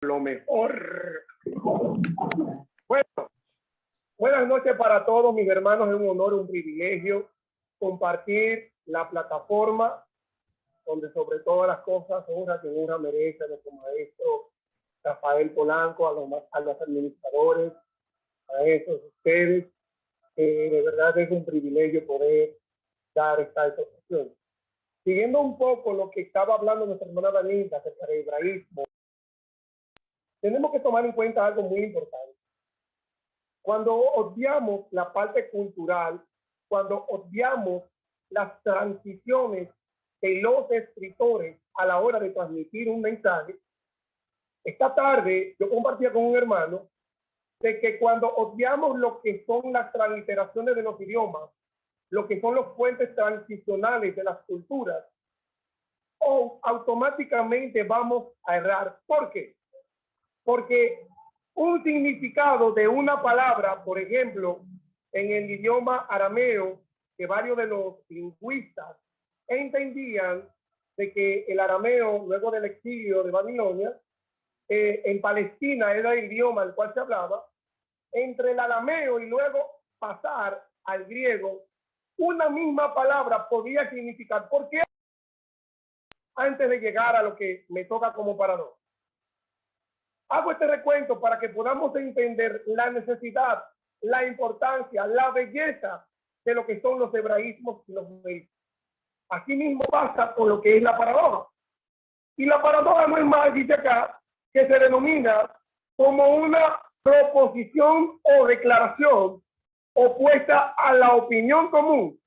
lo mejor. Bueno, buenas noches para todos mis hermanos. Es un honor, un privilegio compartir la plataforma donde sobre todas las cosas honra que honra merece a nuestro maestro Rafael Polanco, a los administradores, a esos ustedes. De verdad es un privilegio poder dar esta exposición. Siguiendo un poco lo que estaba hablando nuestra hermana Danita acerca del hebraísmo, tenemos que tomar en cuenta algo muy importante. Cuando obviamos la parte cultural, cuando obviamos las transiciones de los escritores a la hora de transmitir un mensaje, esta tarde yo compartía con un hermano de que cuando obviamos lo que son las transliteraciones de los idiomas, lo que son los puentes transicionales de las culturas, automáticamente vamos a errar. ¿Por qué? Porque un significado de una palabra, por ejemplo, en el idioma arameo, que varios de los lingüistas entendían de que el arameo, luego del exilio de Babilonia, en Palestina era el idioma al cual se hablaba, entre el arameo y luego pasar al griego, una misma palabra podía significar. ¿Por qué? Antes de llegar a lo que me toca como parador. Hago este recuento para que podamos entender la necesidad, la importancia, la belleza de lo que son los hebraísmos y los judaísmos. Así mismo pasa con lo que es la paradoja. Y la paradoja no es más, dice acá, que se denomina como una proposición o declaración opuesta a la opinión común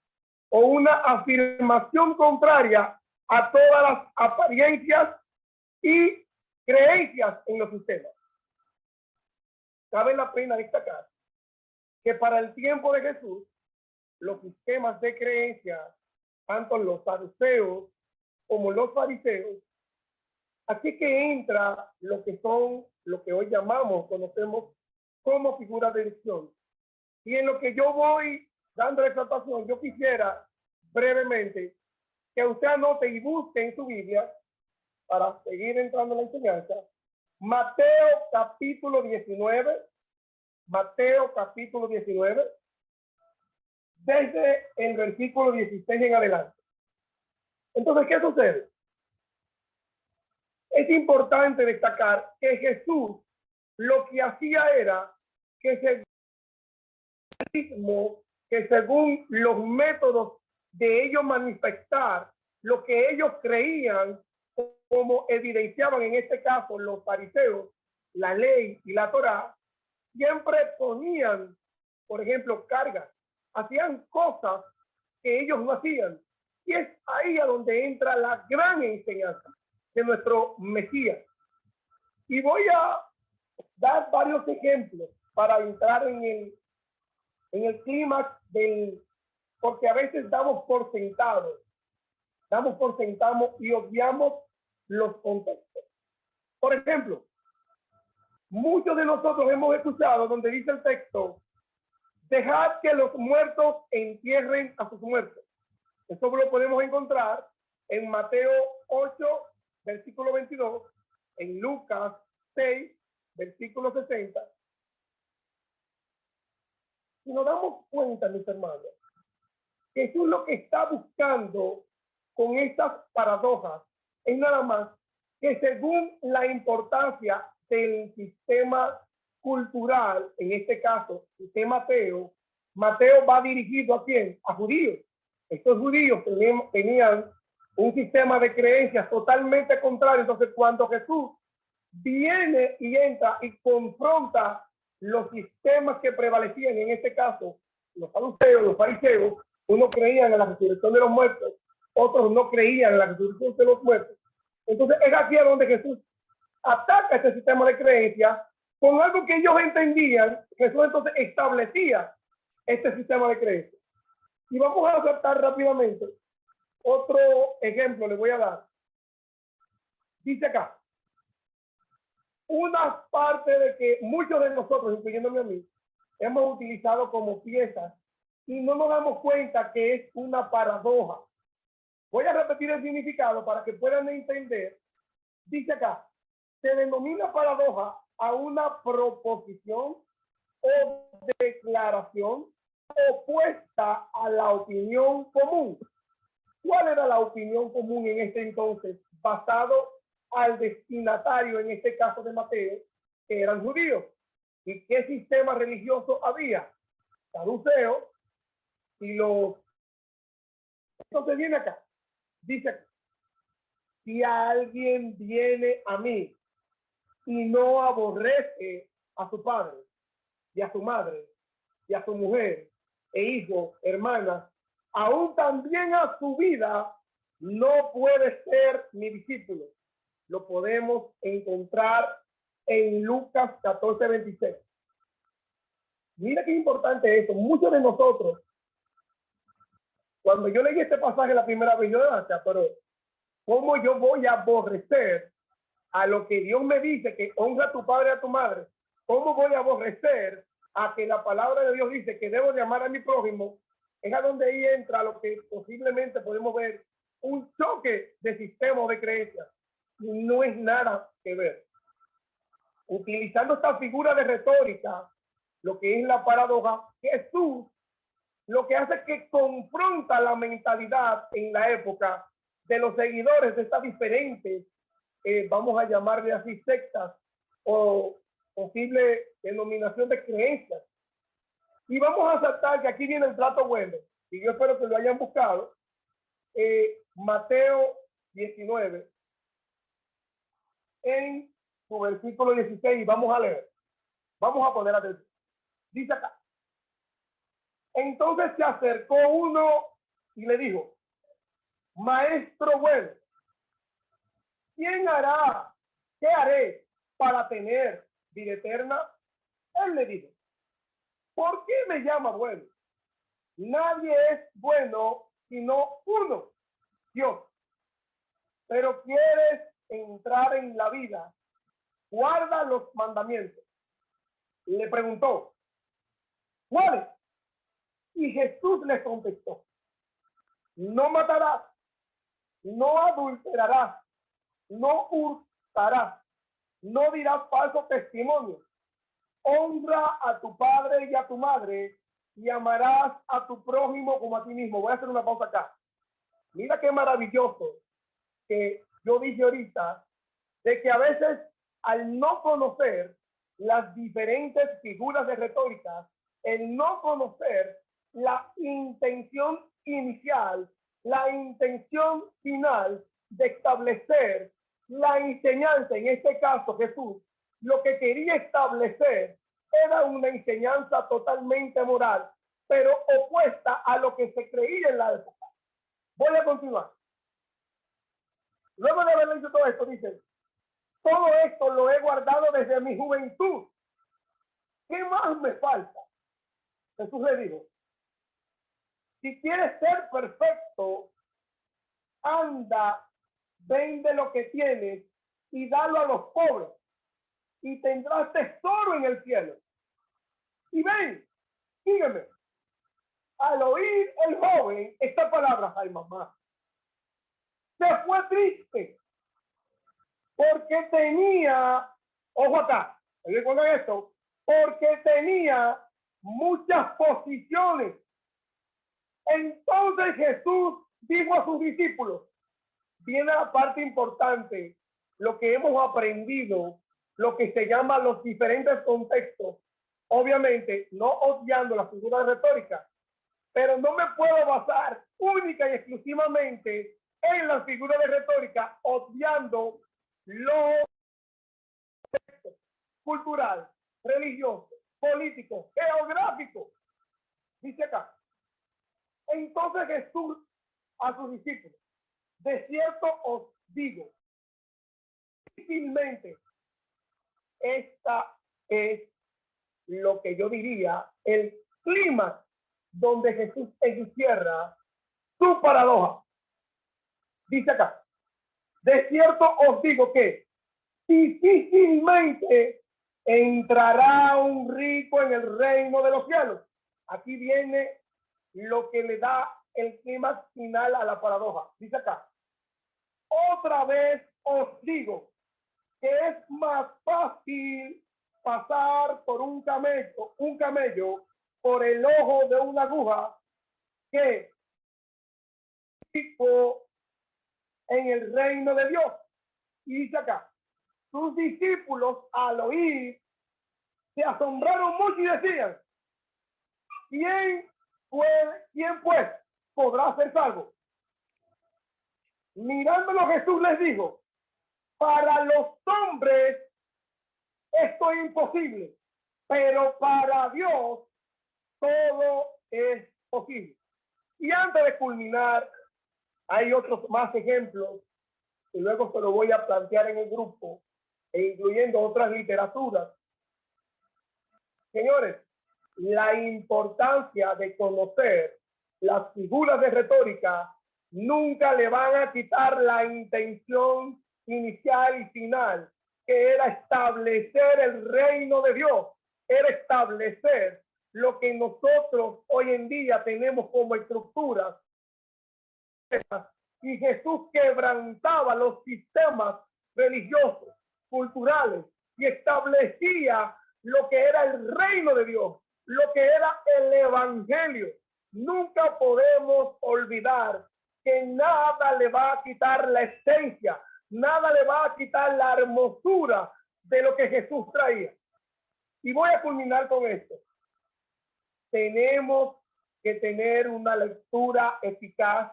o una afirmación contraria a todas las apariencias y creencias en los sistemas. Cabe la pena destacar que para el tiempo de Jesús, los sistemas de creencia, tanto los saduceos como los fariseos, aquí que entra lo que son, lo que hoy conocemos como figuras de elección. Y en lo que yo voy dando exaltación, yo quisiera brevemente que usted anote y busque en su Biblia, para seguir entrando en la enseñanza, Mateo capítulo 19, Mateo capítulo 19, desde el versículo 16 en adelante. Entonces, ¿qué sucede? Es importante destacar que Jesús lo que hacía era que según los métodos de ellos manifestar lo que ellos creían, como evidenciaban en este caso los fariseos, la ley y la Torá, siempre ponían, por ejemplo, cargas, hacían cosas que ellos no hacían. Y es ahí a donde entra la gran enseñanza de nuestro Mesías. Y voy a dar varios ejemplos para entrar en el clímax porque a veces damos por sentado y obviamos los contextos. Por ejemplo, muchos de nosotros hemos escuchado donde dice el texto, dejad que los muertos entierren a sus muertos. Eso lo podemos encontrar en Mateo 8, versículo 22, en Lucas 6, versículo 60. Si nos damos cuenta, mis hermanos, Jesús lo que está buscando con estas paradojas es nada más que según la importancia del sistema cultural, en este caso, sistema Mateo va dirigido ¿a quién? A judíos. Estos judíos tenían un sistema de creencias totalmente contrario. Entonces, cuando Jesús viene y entra y confronta los sistemas que prevalecían, en este caso, los saduceos, los fariseos, unos creían en la resurrección de los muertos, otros no creían en la resurrección de los muertos. Entonces, es aquí a donde Jesús ataca este sistema de creencias con algo que ellos entendían. Jesús entonces establecía este sistema de creencias. Y vamos a aceptar rápidamente otro ejemplo, le voy a dar. Dice acá, una parte de que muchos de nosotros, incluyéndome a mí, hemos utilizado como piezas y no nos damos cuenta que es una paradoja. Voy a repetir el significado para que puedan entender. Dice acá, Se denomina paradoja a una proposición o declaración opuesta a la opinión común. ¿Cuál era la opinión común en este entonces? Basado al destinatario, en este caso de Mateo, que eran judíos. ¿Y qué sistema religioso había? Saduceos y los... Entonces viene acá, dice, si alguien viene a mí y no aborrece a su padre y a su madre y a su mujer e hijos, hermanas, aún también a su vida, no puede ser mi discípulo. Lo podemos encontrar en Lucas 14:26. Mira qué importante esto. Muchos de nosotros, cuando yo leí este pasaje la primera vez, yo decía, pero ¿cómo yo voy a aborrecer a lo que Dios me dice, que honra a tu padre y a tu madre? ¿Cómo voy a aborrecer a que la palabra de Dios dice que debo de amar a mi prójimo? Es a donde ahí entra lo que posiblemente podemos ver un choque de sistema de creencias. No es nada que ver. Utilizando esta figura de retórica, lo que es la paradoja, Jesús lo que hace es que confronta la mentalidad en la época de los seguidores de estas diferentes, vamos a llamarle así, sectas o posible denominación de creencias. Y vamos a saltar que aquí viene el plato bueno, y yo espero que lo hayan buscado. Mateo 19, en su versículo 16, vamos a leer. Vamos a poner atención. Dice acá. Entonces se acercó uno y le dijo, maestro bueno, ¿quién hará? ¿Qué haré para tener vida eterna? Él le dijo, ¿por qué me llama bueno? Nadie es bueno sino uno, Dios. Pero quieres entrar en la vida, guarda los mandamientos. Le preguntó, ¿cuáles? Y Jesús le contestó, no matarás, no adulterarás, no hurtarás, no dirás falso testimonio, honra a tu padre y a tu madre y amarás a tu prójimo como a ti mismo. Voy a hacer una pausa acá. Mira qué maravilloso que yo dije ahorita, de que a veces al no conocer las diferentes figuras de retórica, el no conocer la intención inicial, la intención final de establecer la enseñanza, en este caso Jesús, lo que quería establecer era una enseñanza totalmente moral, pero opuesta a lo que se creía en la época. Voy a continuar. Luego de haber dicho todo esto, dice, todo esto lo he guardado desde mi juventud. ¿Qué más me falta? Jesús le dijo, si quieres ser perfecto, anda, vende lo que tienes y dalo a los pobres y tendrás tesoro en el cielo. Y ven, sígueme. Al oír el joven esta palabra, ay mamá, se fue triste porque tenía, ojo acá, recuerden esto, porque tenía muchas posiciones. Entonces Jesús dijo a sus discípulos, viene la parte importante, lo que hemos aprendido, lo que se llama los diferentes contextos, obviamente no obviando la figura retórica, pero no me puedo basar única y exclusivamente en la figura de retórica, obviando lo cultural, religioso, político, geográfico. Dice acá. Entonces Jesús a sus discípulos, de cierto os digo, difícilmente esta es lo que yo diría el clima donde Jesús encierra su paradoja. Dice acá, de cierto os digo que difícilmente entrará un rico en el reino de los cielos. Aquí viene lo que le da el clima final a la paradoja. Dice acá, otra vez os digo que es más fácil pasar por un camello por el ojo de una aguja que tipo en el reino de Dios. Y dice acá, sus discípulos al oír se asombraron mucho y decían, ¿quién pues podrá ser salvo? Mirándolo, Jesús les dijo, para los hombres esto es imposible, pero para Dios todo es posible. Y antes de culminar, hay otros más ejemplos y luego se lo voy a plantear en el grupo, e incluyendo otras literaturas. Señores, la importancia de conocer las figuras de retórica nunca le van a quitar la intención inicial y final, que era establecer el reino de Dios, era establecer lo que nosotros hoy en día tenemos como estructuras. Y Jesús quebrantaba los sistemas religiosos, culturales, y establecía lo que era el reino de Dios, lo que era el evangelio. Nunca podemos olvidar que nada le va a quitar la esencia, nada le va a quitar la hermosura de lo que Jesús traía. Y voy a culminar con esto. Tenemos que tener una lectura eficaz,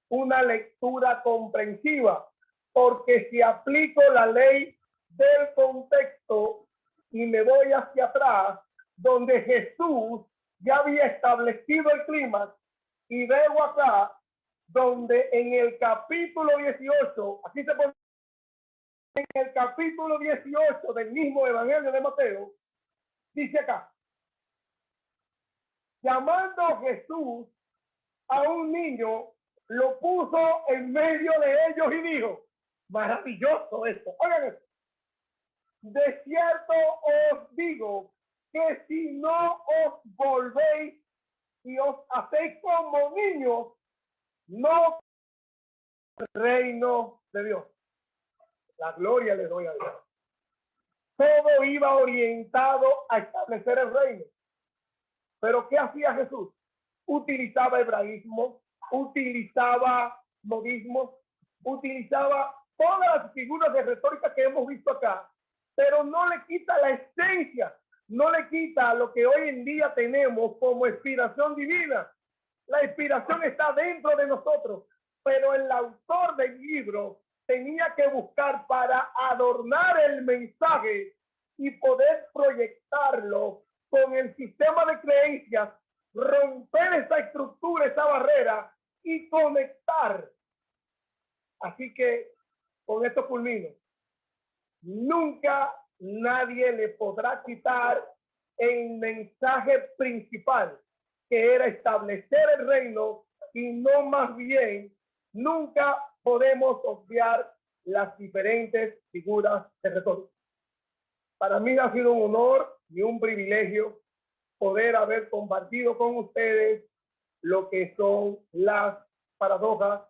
una lectura comprensiva, porque si aplico la ley del contexto y me voy hacia atrás, donde Jesús ya había establecido el clima, y veo acá, donde en el capítulo 18, aquí se pone, en el capítulo 18 del mismo Evangelio de Mateo, dice acá, llamando a Jesús a un niño, lo puso en medio de ellos y dijo, maravilloso esto, oigan esto, de cierto os digo que si no os volvéis y os hacéis como niños, no el reino de Dios. La gloria le doy a Dios. Todo iba orientado a establecer el reino. Pero ¿qué hacía Jesús? Utilizaba hebraísmo, utilizaba modismo, utilizaba todas las figuras de retórica que hemos visto acá, pero no le quita la esencia, no le quita lo que hoy en día tenemos como inspiración divina. La inspiración está dentro de nosotros, pero el autor del libro tenía que buscar para adornar el mensaje y poder proyectarlo con el sistema de creencias, romper esa estructura, esa barrera y conectar. Así que con esto culmino. Nunca nadie le podrá quitar el mensaje principal, que era establecer el reino, y no más bien, nunca podemos obviar las diferentes figuras de retórica. Para mí ha sido un honor y un privilegio poder haber compartido con ustedes lo que son las paradojas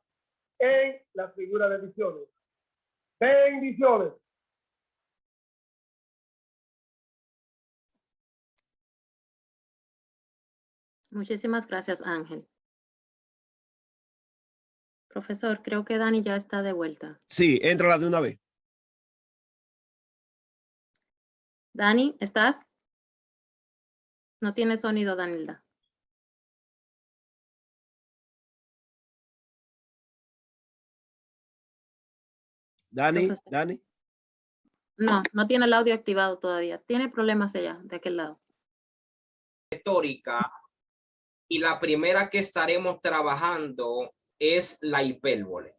en las figuras de visiones. Bendiciones. Muchísimas gracias, Ángel. Profesor, creo que Dani ya está de vuelta. Sí, entra de una vez. Dani, ¿estás? No tiene sonido, Danilda. Dani, Profesor. Dani. No, no tiene el audio activado todavía. Tiene problemas allá, de aquel lado. Retórica, y la primera que estaremos trabajando es la hipérbole.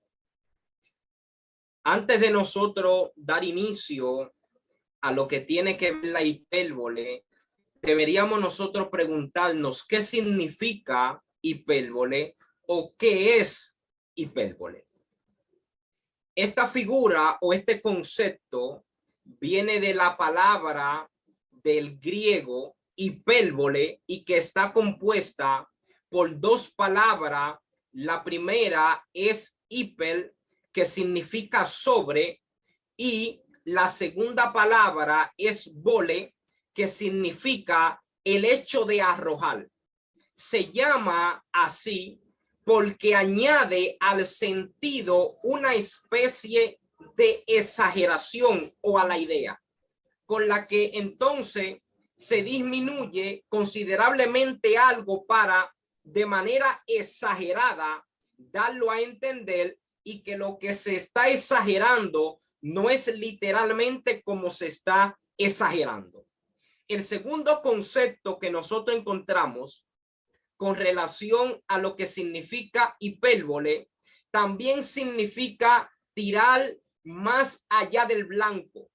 Antes de nosotros dar inicio a lo que tiene que ver la hipérbole, deberíamos nosotros preguntarnos qué significa hipérbole o qué es hipérbole. Esta figura o este concepto viene de la palabra del griego hipérbole y que está compuesta por dos palabras. La primera es hiper, que significa sobre, y la segunda palabra es vole, que significa el hecho de arrojar. Se llama así porque añade al sentido una especie de exageración o a la idea, con la que entonces se disminuye considerablemente algo para, de manera exagerada, darlo a entender, y que lo que se está exagerando no es literalmente como se está exagerando. El segundo concepto que nosotros encontramos con relación a lo que significa hipérbole, también significa tirar más allá del blanco.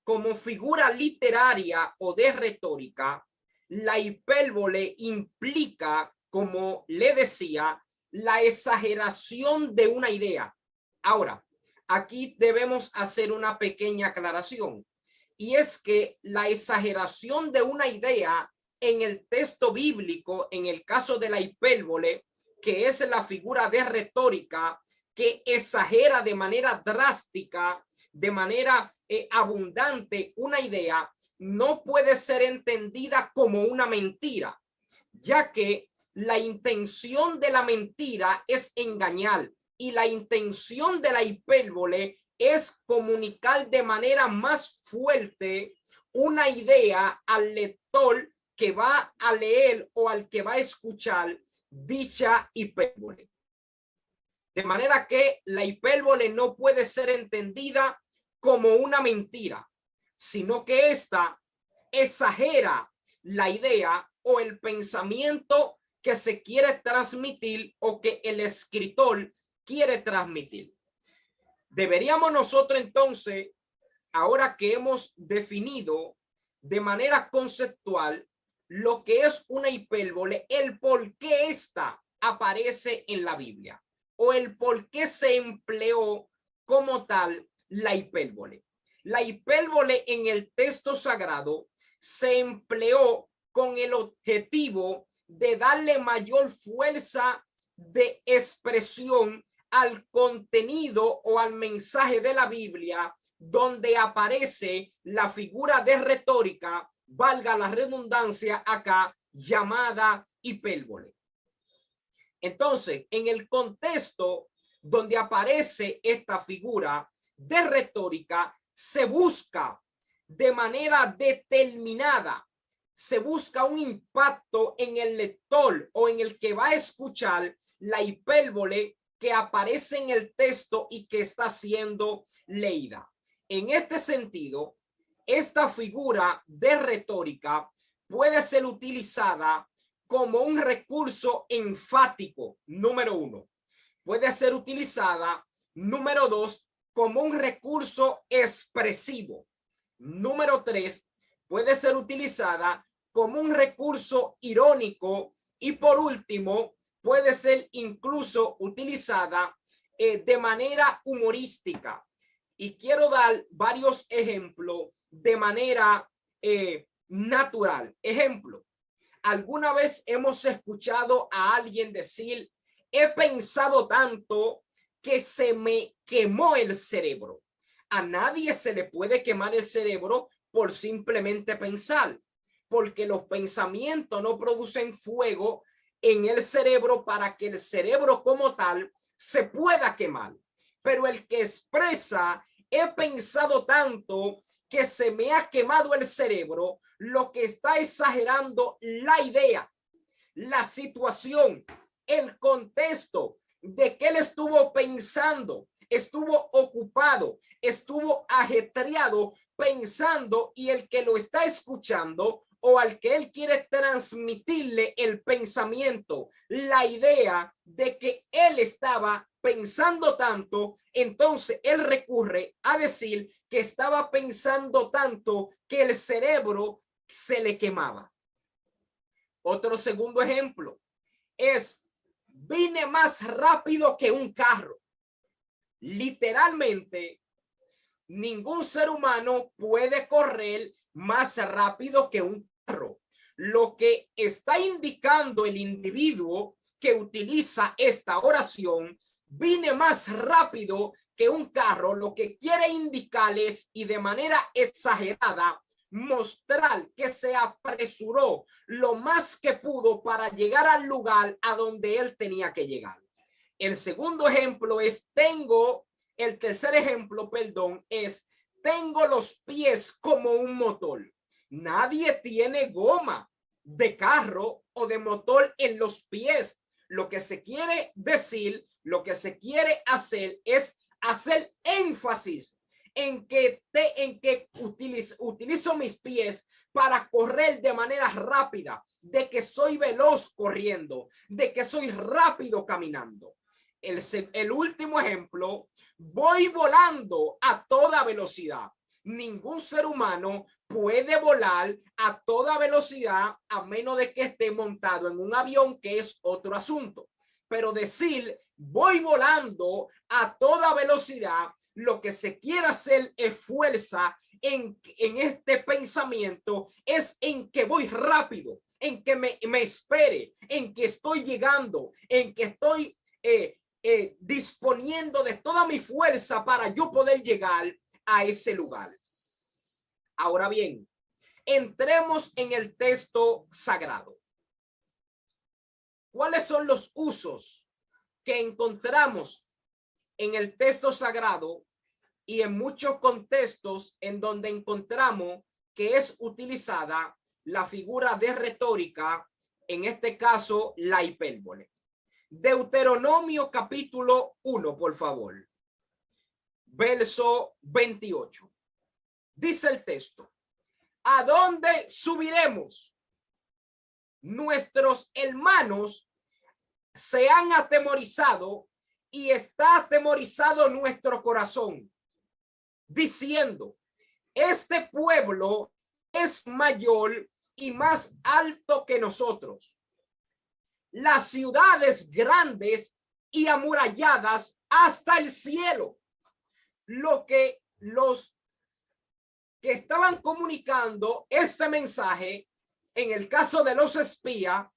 Como figura literaria o de retórica, la hipérbole implica, como le decía, la exageración de una idea. Ahora, aquí debemos hacer una pequeña aclaración, y es que la exageración de una idea en el texto bíblico, en el caso de la hipérbole, que es la figura de retórica que exagera de manera drástica, de manera abundante una idea, no puede ser entendida como una mentira, ya que la intención de la mentira es engañar y la intención de la hipérbole es comunicar de manera más fuerte una idea al lector que va a leer o al que va a escuchar dicha hipérbole. De manera que la hipérbole no puede ser entendida como una mentira, sino que ésta exagera la idea o el pensamiento que se quiere transmitir o que el escritor quiere transmitir. Deberíamos nosotros entonces, ahora que hemos definido de manera conceptual lo que es una hipérbole, el por qué esta aparece en la Biblia o el por qué se empleó como tal la hipérbole. La hipérbole en el texto sagrado se empleó con el objetivo de darle mayor fuerza de expresión al contenido o al mensaje de la Biblia, donde aparece la figura de retórica, valga la redundancia acá, llamada hipérbole. Entonces, en el contexto donde aparece esta figura de retórica, se busca de manera determinada, se busca un impacto en el lector o en el que va a escuchar la hipérbole que aparece en el texto y que está siendo leída. En este sentido, esta figura de retórica puede ser utilizada como un recurso enfático, número uno. Puede ser utilizada, número dos, como un recurso expresivo. Número tres, puede ser utilizada como un recurso irónico. Y por último, puede ser incluso utilizada de manera humorística. Y quiero dar varios ejemplos de manera natural. Ejemplo, ¿alguna vez hemos escuchado a alguien decir: he pensado tanto que se me quemó el cerebro? A nadie se le puede quemar el cerebro por simplemente pensar, porque los pensamientos no producen fuego en el cerebro para que el cerebro como tal se pueda quemar. Pero el que expresa: he pensado tanto que se me ha quemado el cerebro, lo que está exagerando la idea, la situación, el contexto de que él estuvo pensando, estuvo ocupado, estuvo ajetreado pensando, y el que lo está escuchando o al que él quiere transmitirle el pensamiento, la idea de que él estaba pensando tanto, entonces él recurre a decir que estaba pensando tanto que el cerebro se le quemaba. Otro segundo ejemplo es: vine más rápido que un carro. Literalmente, ningún ser humano puede correr más rápido que un carro. Lo que está indicando el individuo que utiliza esta oración: vine más rápido que un carro lo que quiere indicarles y de manera exagerada mostrar que se apresuró lo más que pudo para llegar al lugar a donde él tenía que llegar. El segundo ejemplo es el tercer ejemplo, perdón, es tengo los pies como un motor. Nadie tiene goma de carro o de motor en los pies. Lo que se quiere decir, lo que se quiere hacer es hacer énfasis en que utilizo mis pies para correr de manera rápida, de que soy veloz corriendo, de que soy rápido caminando. El último ejemplo, voy volando a toda velocidad. Ningún ser humano puede volar a toda velocidad a menos de que esté montado en un avión, que es otro asunto. Pero decir voy volando a toda velocidad, lo que se quiere hacer es fuerza en este pensamiento, es en que voy rápido, en que me espere, en que estoy llegando, en que estoy disponiendo de toda mi fuerza para yo poder llegar a ese lugar. Ahora bien, entremos en el texto sagrado. ¿Cuáles son los usos que encontramos en el texto sagrado y en muchos contextos en donde encontramos que es utilizada la figura de retórica, en este caso la hipérbole? Deuteronomio capítulo 1, por favor. Verso 28. Dice el texto: ¿a dónde subiremos? Nuestros hermanos se han atemorizado y está atemorizado nuestro corazón, diciendo: este pueblo es mayor y más alto que nosotros. Las ciudades grandes y amuralladas hasta el cielo. Lo que los que estaban comunicando este mensaje, en el caso de los espías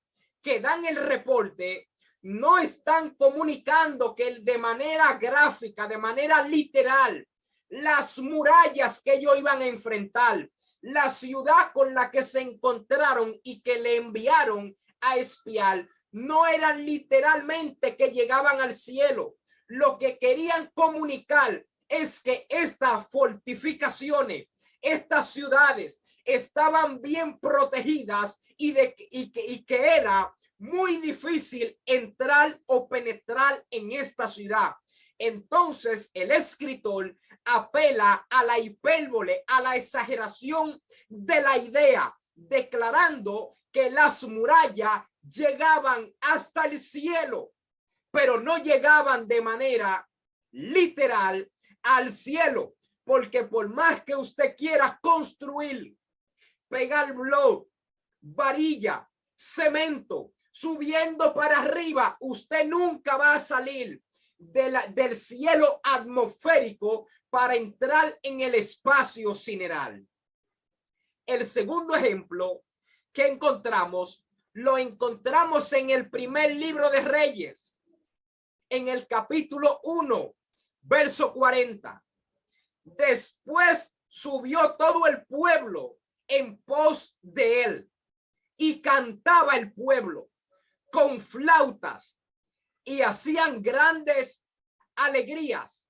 que dan el reporte, no están comunicando que de manera gráfica, de manera literal, las murallas que ellos iban a enfrentar, la ciudad con la que se encontraron y que le enviaron a espiar, no eran literalmente que llegaban al cielo. Lo que querían comunicar es que estas fortificaciones, estas ciudades estaban bien protegidas y que era muy difícil entrar o penetrar en esta ciudad. Entonces el escritor apela a la hipérbole, a la exageración de la idea, declarando que las murallas llegaban hasta el cielo, pero no llegaban de manera literal al cielo, porque por más que usted quiera construir, pegar blog, varilla, cemento, subiendo para arriba, usted nunca va a salir del cielo atmosférico para entrar en el espacio sideral. El segundo ejemplo que encontramos, lo encontramos en el primer libro de Reyes, en el capítulo 1, verso 40. Después subió todo el pueblo en pos de él y cantaba el pueblo con flautas y hacían grandes alegrías,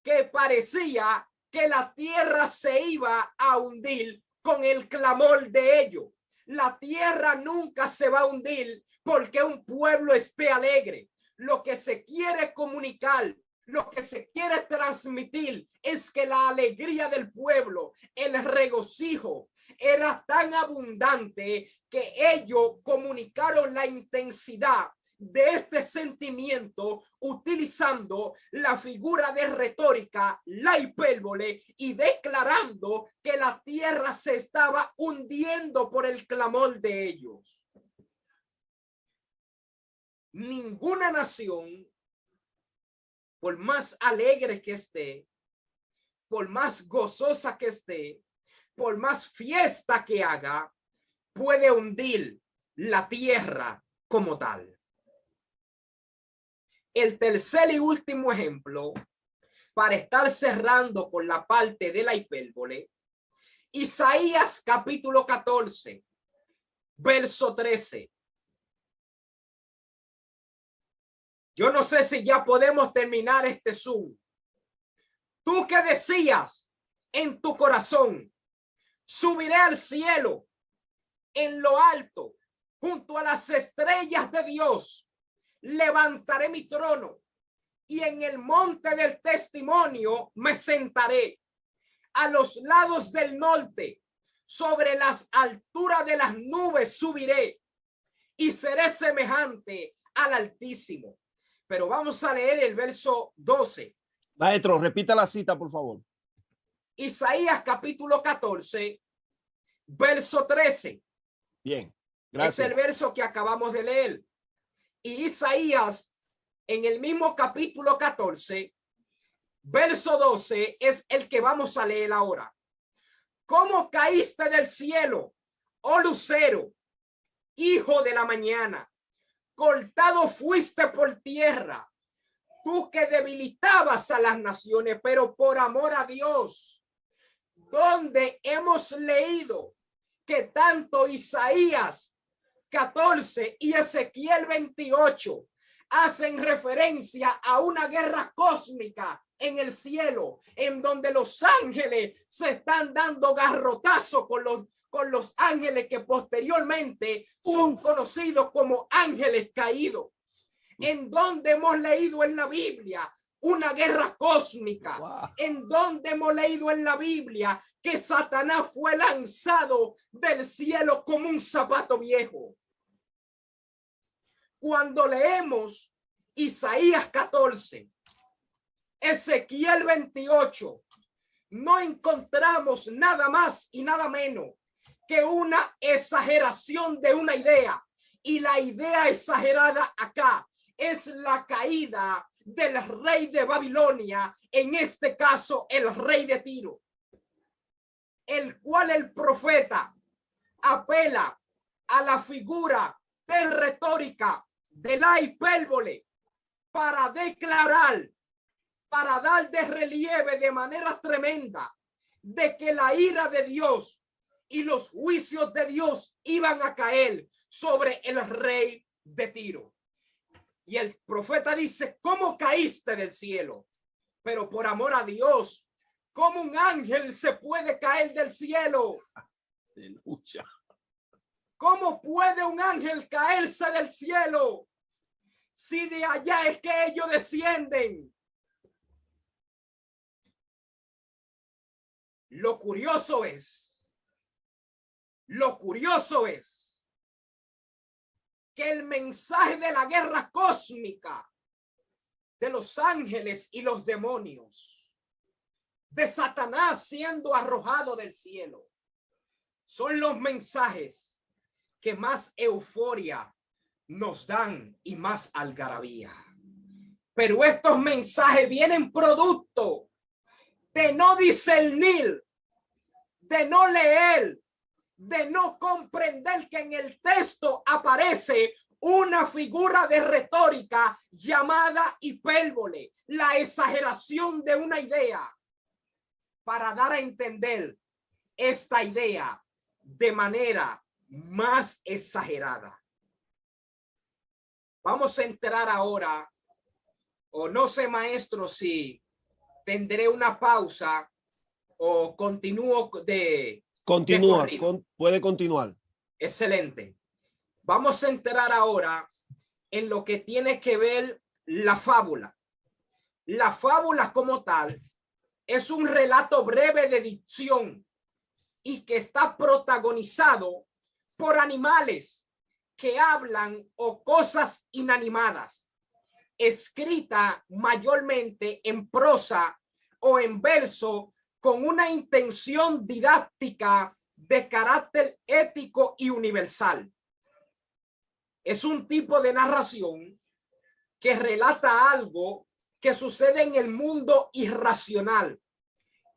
que parecía que la tierra se iba a hundir con el clamor de ellos. La tierra nunca se va a hundir porque un pueblo esté alegre. Lo que se quiere comunicar, lo que se quiere transmitir es que la alegría del pueblo, el regocijo, era tan abundante que ellos comunicaron la intensidad de este sentimiento utilizando la figura de retórica, la hipérbole, y declarando que la tierra se estaba hundiendo por el clamor de ellos. Ninguna nación, por más alegre que esté, por más gozosa que esté, por más fiesta que haga, puede hundir la tierra como tal. El tercer y último ejemplo para estar cerrando con la parte de la hipérbole, Isaías capítulo 14, verso 13. Yo no sé si ya podemos terminar este Zoom. Tú que decías en tu corazón, subiré al cielo, en lo alto, junto a las estrellas de Dios, levantaré mi trono y en el monte del testimonio me sentaré. A los lados del norte, sobre las alturas de las nubes subiré y seré semejante al Altísimo. Pero vamos a leer el verso 12. Maestro, repita la cita, por favor. Isaías capítulo 14, verso 13. Bien, gracias. Es el verso que acabamos de leer. Y Isaías, en el mismo capítulo 14, verso 12, es el que vamos a leer ahora. ¿Cómo caíste del cielo, oh lucero, hijo de la mañana? Cortado fuiste por tierra, tú que debilitabas a las naciones, pero por amor a Dios, donde hemos leído que tanto Isaías 14 y Ezequiel 28 hacen referencia a una guerra cósmica en el cielo, en donde los ángeles se están dando garrotazo con los ángeles que posteriormente son conocidos como ángeles caídos. En donde hemos leído en la Biblia una guerra cósmica, Wow. en donde hemos leído en la Biblia que Satanás fue lanzado del cielo como un zapato viejo. Cuando leemos Isaías 14, Ezequiel 28, no encontramos nada más y nada menos que una exageración de una idea. Y la idea exagerada acá es la caída del rey de Babilonia, en este caso el rey de Tiro, el cual el profeta apela a la figura de retórica de la hipérbole para declarar, para dar de relieve de manera tremenda de que la ira de Dios y los juicios de Dios iban a caer sobre el rey de Tiro. Y el profeta dice, ¿cómo caíste del cielo? Pero por amor a Dios, ¿cómo un ángel se puede caer del cielo? Aleluya. ¿Cómo puede un ángel caerse del cielo? Si de allá es que ellos descienden. Lo curioso es que el mensaje de la guerra cósmica de los ángeles y los demonios, de Satanás siendo arrojado del cielo, son los mensajes que más euforia nos dan y más algarabía. Pero estos mensajes vienen producto de no discernir, de no leer, de no comprender que en el texto aparece una figura de retórica llamada hipérbole, la exageración de una idea, para dar a entender esta idea de manera más exagerada. Vamos a entrar ahora, o no sé, maestro, si tendré una pausa o continúo de... Continúa, puede continuar. Excelente. Vamos a entrar ahora en lo que tiene que ver la fábula. La fábula como tal es un relato breve de dicción y que está protagonizado por animales que hablan o cosas inanimadas, escrita mayormente en prosa o en verso, con una intención didáctica de carácter ético y universal. Es un tipo de narración que relata algo que sucede en el mundo irracional.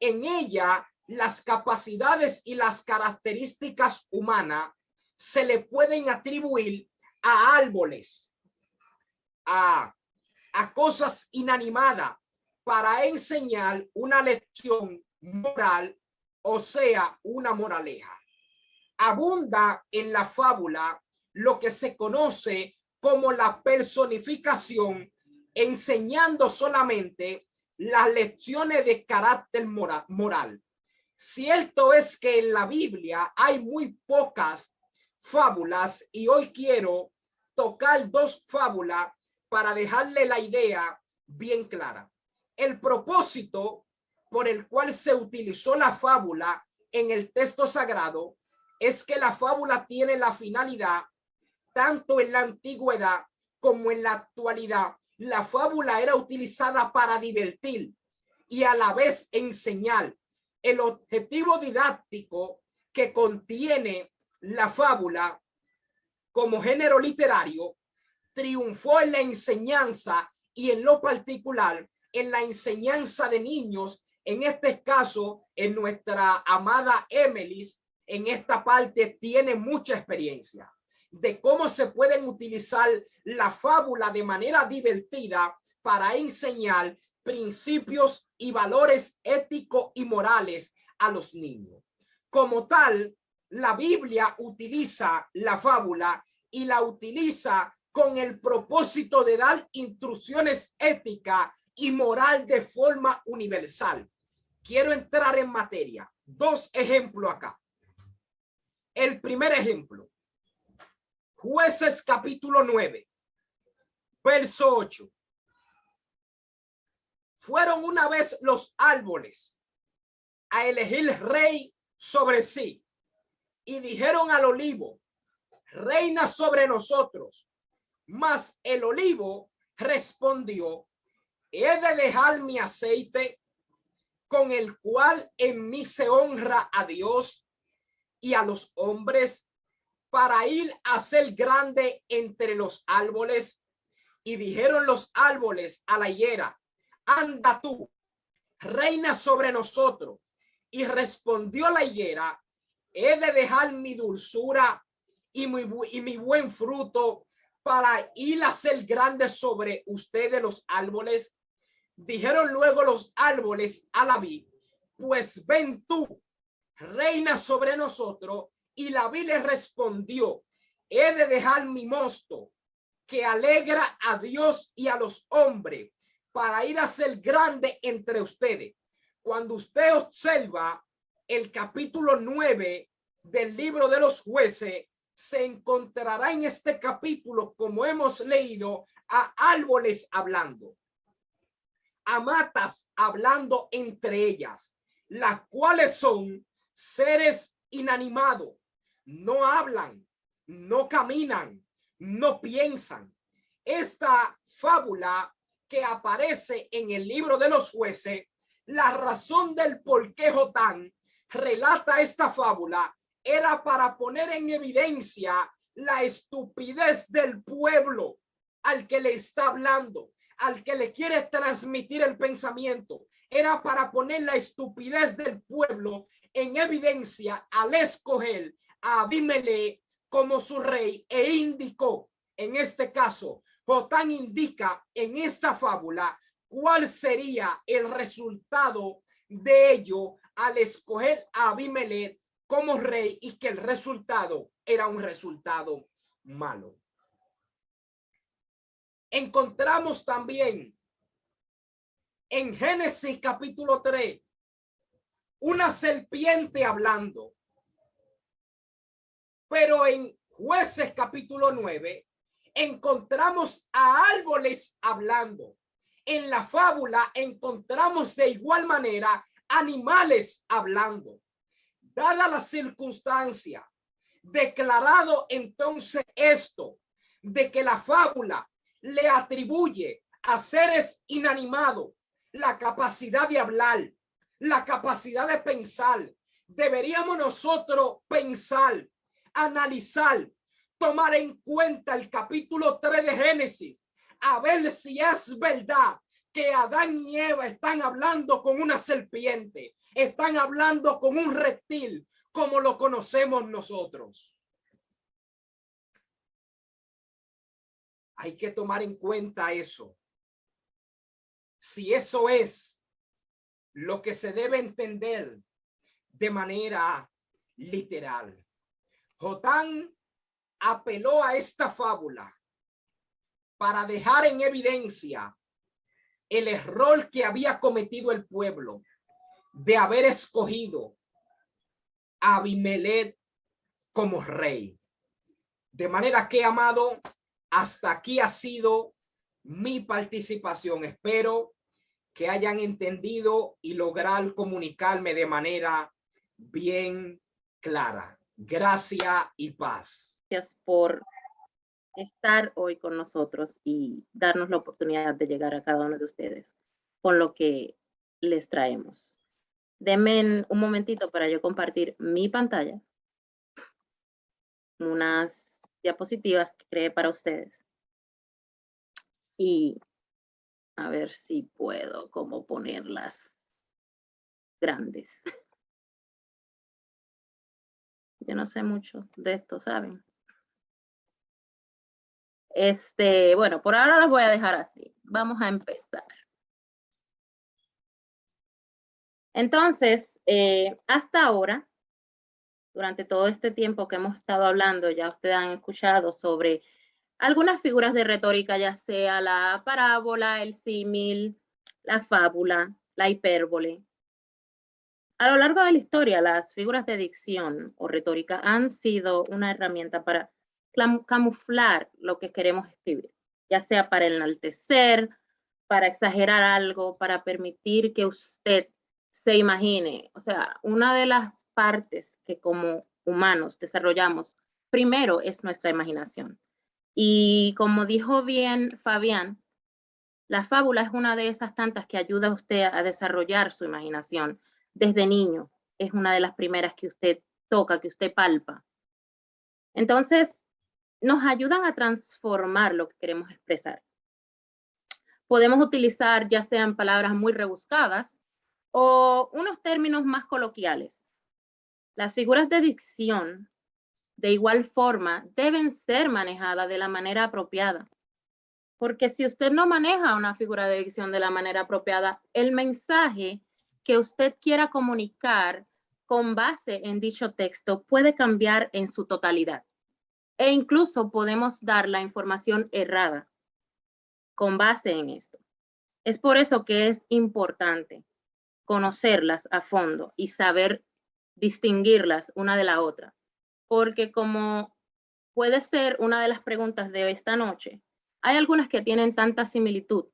En ella, las capacidades y las características humanas se le pueden atribuir a árboles, a cosas inanimadas, para enseñar una lección moral, o sea, una moraleja. Abunda en la fábula lo que se conoce como la personificación, enseñando solamente las lecciones de carácter moral. Cierto es que en la Biblia hay muy pocas fábulas y hoy quiero tocar dos fábulas para dejarle la idea bien clara. El propósito por el cual se utilizó la fábula en el texto sagrado es que la fábula tiene la finalidad, tanto en la antigüedad como en la actualidad, la fábula era utilizada para divertir y a la vez enseñar. El objetivo didáctico que contiene la fábula como género literario triunfó en la enseñanza y en lo particular en la enseñanza de niños. En este caso, en nuestra amada Emily, en esta parte tiene mucha experiencia de cómo se pueden utilizar la fábula de manera divertida para enseñar principios y valores éticos y morales a los niños. Como tal, la Biblia utiliza la fábula y la utiliza con el propósito de dar instrucciones éticas y moral de forma universal. Quiero entrar en materia. Dos ejemplos acá. El primer ejemplo, Jueces capítulo 9, verso 8. Fueron una vez los árboles a elegir rey sobre sí y dijeron al olivo, reina sobre nosotros. Mas el olivo respondió, he de dejar mi aceite con el cual en mí se honra a Dios y a los hombres, para ir a ser grande entre los árboles. Y dijeron los árboles a la higuera, anda tú, reina sobre nosotros. Y respondió la higuera, he de dejar mi dulzura y mi buen fruto para ir a ser grande sobre ustedes los árboles. Dijeron luego los árboles a la vid, pues ven tú, reina sobre nosotros. Y la vid le respondió, he de dejar mi mosto que alegra a Dios y a los hombres para ir a ser grande entre ustedes. Cuando usted observa el capítulo 9 del libro de los Jueces, se encontrará en este capítulo, como hemos leído, a árboles hablando, a matas hablando entre ellas, las cuales son seres inanimados, no hablan, no caminan, no piensan. Esta fábula que aparece en el libro de los Jueces, la razón del por qué Jotán relata esta fábula era para poner en evidencia la estupidez del pueblo al que le está hablando, al que le quiere transmitir el pensamiento. Era para poner la estupidez del pueblo en evidencia al escoger a Abimelech como su rey, e indicó, en este caso, Jotán indica en esta fábula cuál sería el resultado de ello al escoger a Abimelech como rey, y que el resultado era un resultado malo. Encontramos también en Génesis capítulo 3 una serpiente hablando, pero en Jueces capítulo 9 encontramos a árboles hablando. En la fábula encontramos de igual manera animales hablando. Dada la circunstancia, declarado entonces esto, de que la fábula le atribuye a seres inanimados la capacidad de hablar, la capacidad de pensar, deberíamos nosotros pensar, analizar, tomar en cuenta el capítulo 3 de Génesis, a ver si es verdad que Adán y Eva están hablando con una serpiente, están hablando con un reptil, como lo conocemos nosotros. Hay que tomar en cuenta eso. si eso es lo que se debe entender de manera literal. Jotán apeló a esta fábula para dejar en evidencia el error que había cometido el pueblo de haber escogido a Abimelech como rey. De manera que, amado, hasta aquí ha sido mi participación. Espero que hayan entendido y lograr comunicarme de manera bien clara. Gracias y paz. Gracias por estar hoy con nosotros y darnos la oportunidad de llegar a cada uno de ustedes con lo que les traemos. Denme un momentito para yo compartir mi pantalla, unas diapositivas que creé para ustedes y a ver si puedo como ponerlas grandes. Yo no sé mucho de esto, ¿saben? Bueno, por ahora las voy a dejar así. Vamos a empezar. Entonces, hasta ahora, durante todo este tiempo que hemos estado hablando, ya ustedes han escuchado sobre algunas figuras de retórica, ya sea la parábola, el símil, la fábula, la hipérbole. A lo largo de la historia, las figuras de dicción o retórica han sido una herramienta para camuflar lo que queremos escribir, ya sea para enaltecer, para exagerar algo, para permitir que usted se imagine. O sea, una de las partes que como humanos desarrollamos primero es nuestra imaginación. Y como dijo bien Fabián, la fábula es una de esas tantas que ayuda a usted a desarrollar su imaginación desde niño. Es una de las primeras que usted toca, que usted palpa. Entonces, nos ayudan a transformar lo que queremos expresar. Podemos utilizar ya sean palabras muy rebuscadas o unos términos más coloquiales. Las figuras de dicción, de igual forma, deben ser manejadas de la manera apropiada. Porque si usted no maneja una figura de dicción de la manera apropiada, el mensaje que usted quiera comunicar con base en dicho texto puede cambiar en su totalidad. E incluso podemos dar la información errada con base en esto. Es por eso que es importante conocerlas a fondo y saber distinguirlas una de la otra. Porque como puede ser una de las preguntas de esta noche, hay algunas que tienen tanta similitud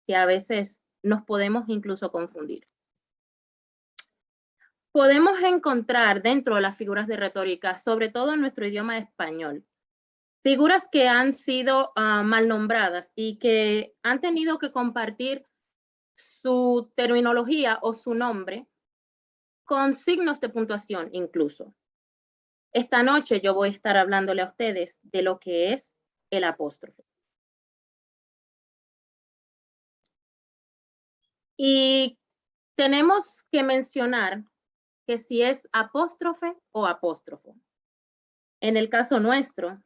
que a veces nos podemos incluso confundir. Podemos encontrar dentro de las figuras de retórica, sobre todo en nuestro idioma español, figuras que han sido mal nombradas y que han tenido que compartir su terminología o su nombre con signos de puntuación incluso. Esta noche yo voy a estar hablándole a ustedes de lo que es el apóstrofe. Y tenemos que mencionar que si es apóstrofe o apóstrofo. En el caso nuestro,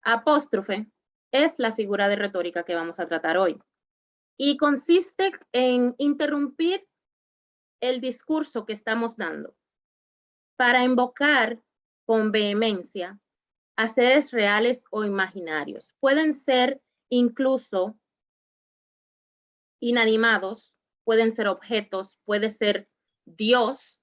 apóstrofe es la figura de retórica que vamos a tratar hoy y consiste en interrumpir el discurso que estamos dando para invocar con vehemencia a seres reales o imaginarios. Pueden ser incluso inanimados, pueden ser objetos, puede ser Dios.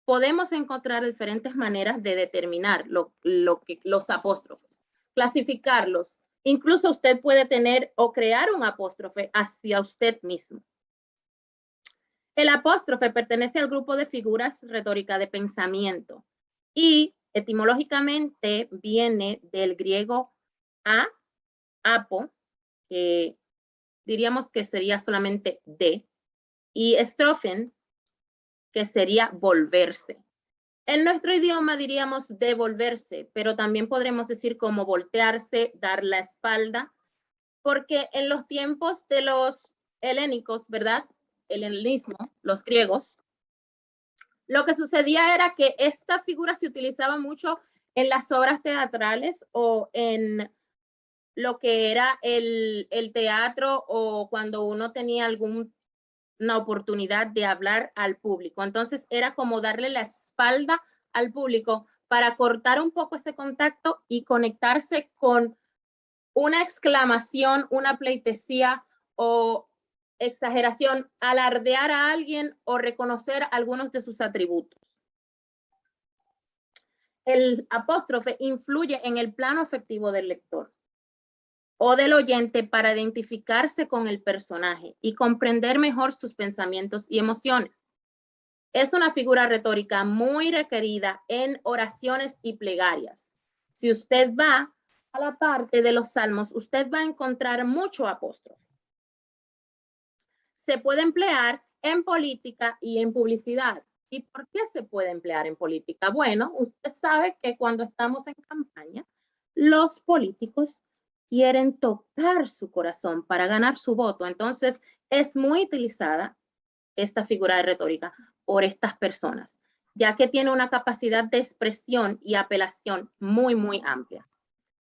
Podemos encontrar diferentes maneras de determinar los apóstrofes, clasificarlos. Incluso usted puede tener o crear un apóstrofe hacia usted mismo. El apóstrofe pertenece al grupo de figuras retóricas de pensamiento y etimológicamente viene del griego apo, que diríamos que sería solamente de, y estrofen, que sería volverse. En nuestro idioma diríamos devolverse, pero también podremos decir como voltearse, dar la espalda, porque en los tiempos de los helénicos, ¿verdad? El helenismo, los griegos, lo que sucedía era que esta figura se utilizaba mucho en las obras teatrales o en lo que era el teatro o cuando uno tenía alguna oportunidad de hablar al público. Entonces era como darle la espalda al público para cortar un poco ese contacto y conectarse con una exclamación, una pleitesía o exageración, alardear a alguien o reconocer algunos de sus atributos. El apóstrofe influye en el plano afectivo del lector o del oyente para identificarse con el personaje y comprender mejor sus pensamientos y emociones. Es una figura retórica muy requerida en oraciones y plegarias. Si usted va a la parte de los salmos, usted va a encontrar mucho apóstrofe. Se puede emplear en política y en publicidad. ¿Y por qué se puede emplear en política? Bueno, usted sabe que cuando estamos en campaña, los políticos quieren tocar su corazón para ganar su voto. Entonces, es muy utilizada esta figura de retórica por estas personas, ya que tiene una capacidad de expresión y apelación muy, muy amplia.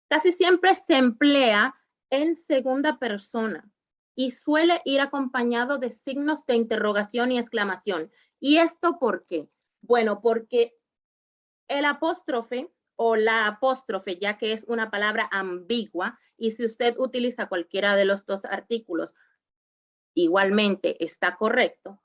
Casi siempre se emplea en segunda persona y suele ir acompañado de signos de interrogación y exclamación. ¿Y esto por qué? Bueno, porque el apóstrofe o la apóstrofe, ya que es una palabra ambigua, y si usted utiliza cualquiera de los dos artículos, igualmente está correcto,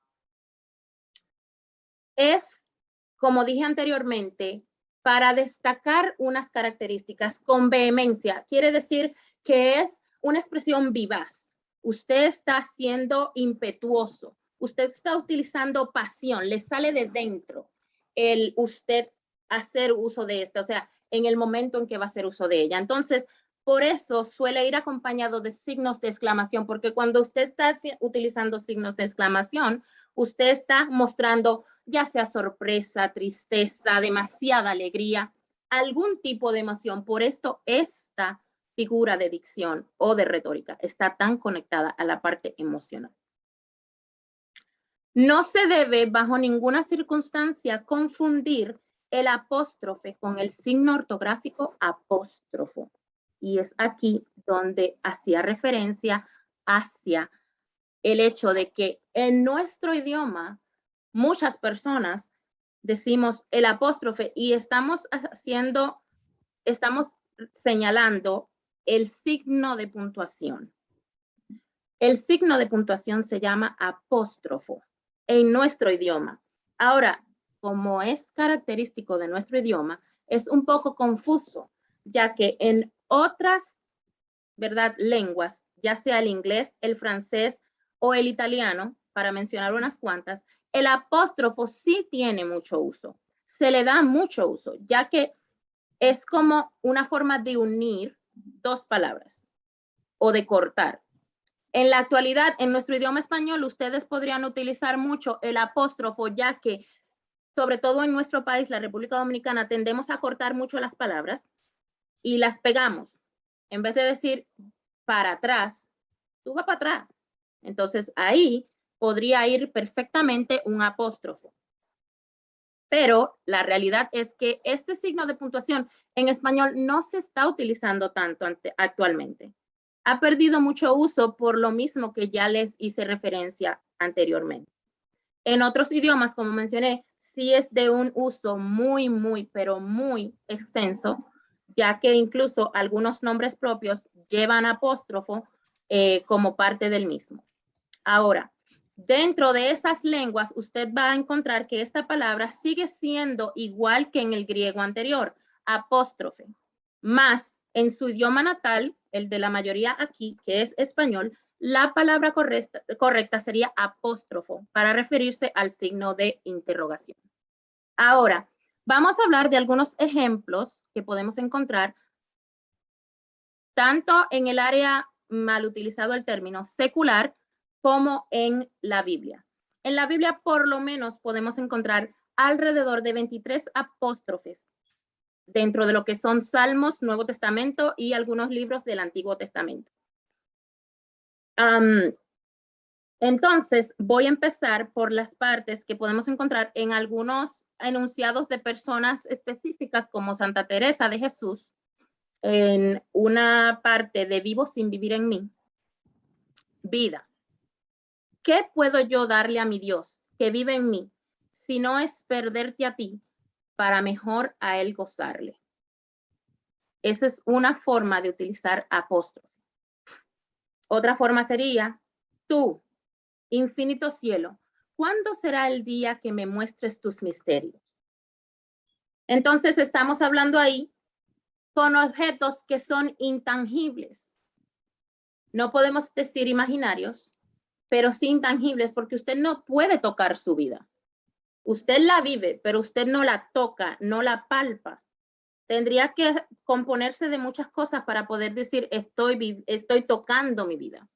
es, como dije anteriormente, para destacar unas características con vehemencia. Quiere decir que es una expresión vivaz. Usted está siendo impetuoso. Usted está utilizando pasión. Le sale de dentro el usted hacer uso de esta, o sea, en el momento en que va a hacer uso de ella. Entonces, por eso suele ir acompañado de signos de exclamación, porque cuando usted está utilizando signos de exclamación, usted está mostrando ya sea sorpresa, tristeza, demasiada alegría, algún tipo de emoción. Por esto esta figura de dicción o de retórica está tan conectada a la parte emocional. No se debe bajo ninguna circunstancia confundir el apóstrofe con el signo ortográfico apóstrofo. Y es aquí donde hacía referencia hacia el hecho de que en nuestro idioma muchas personas decimos el apóstrofe y estamos señalando el signo de puntuación. El signo de puntuación se llama apóstrofo en nuestro idioma. Ahora, como es característico de nuestro idioma, es un poco confuso, ya que en otras, ¿verdad?, lenguas, ya sea el inglés, el francés o el italiano, para mencionar unas cuantas, el apóstrofo sí tiene mucho uso. Se le da mucho uso, ya que es como una forma de unir dos palabras o de cortar. En la actualidad, en nuestro idioma español, ustedes podrían utilizar mucho el apóstrofo, ya que, sobre todo en nuestro país, la República Dominicana, tendemos a cortar mucho las palabras y las pegamos. En vez de decir para atrás, tú vas para atrás. Entonces, ahí podría ir perfectamente un apóstrofo. Pero la realidad es que este signo de puntuación en español no se está utilizando tanto actualmente. Ha perdido mucho uso por lo mismo que ya les hice referencia anteriormente. En otros idiomas, como mencioné, sí es de un uso muy, pero muy extenso, ya que incluso algunos nombres propios llevan apóstrofo como parte del mismo. Ahora, dentro de esas lenguas, usted va a encontrar que esta palabra sigue siendo igual que en el griego anterior, apóstrofe, más en su idioma natal, el de la mayoría aquí, que es español, la palabra correcta sería apóstrofo para referirse al signo de interrogación. Ahora, vamos a hablar de algunos ejemplos que podemos encontrar tanto en el área mal utilizado el término secular como en la Biblia. En la Biblia por lo menos podemos encontrar alrededor de 23 apóstrofes dentro de lo que son Salmos, Nuevo Testamento y algunos libros del Antiguo Testamento. Entonces, voy a empezar por las partes que podemos encontrar en algunos enunciados de personas específicas como Santa Teresa de Jesús, en una parte de vivo sin vivir en mí, vida. ¿Qué puedo yo darle a mi Dios que vive en mí si no es perderte a ti para mejor a él gozarle? Esa es una forma de utilizar apóstrofe. Otra forma sería, tú, infinito cielo, ¿cuándo será el día que me muestres tus misterios? Entonces estamos hablando ahí con objetos que son intangibles. No podemos decir imaginarios, pero sí intangibles, porque usted no puede tocar su vida. Usted la vive, pero usted no la toca, no la palpa. Tendría que componerse de muchas cosas para poder decir estoy tocando mi vida.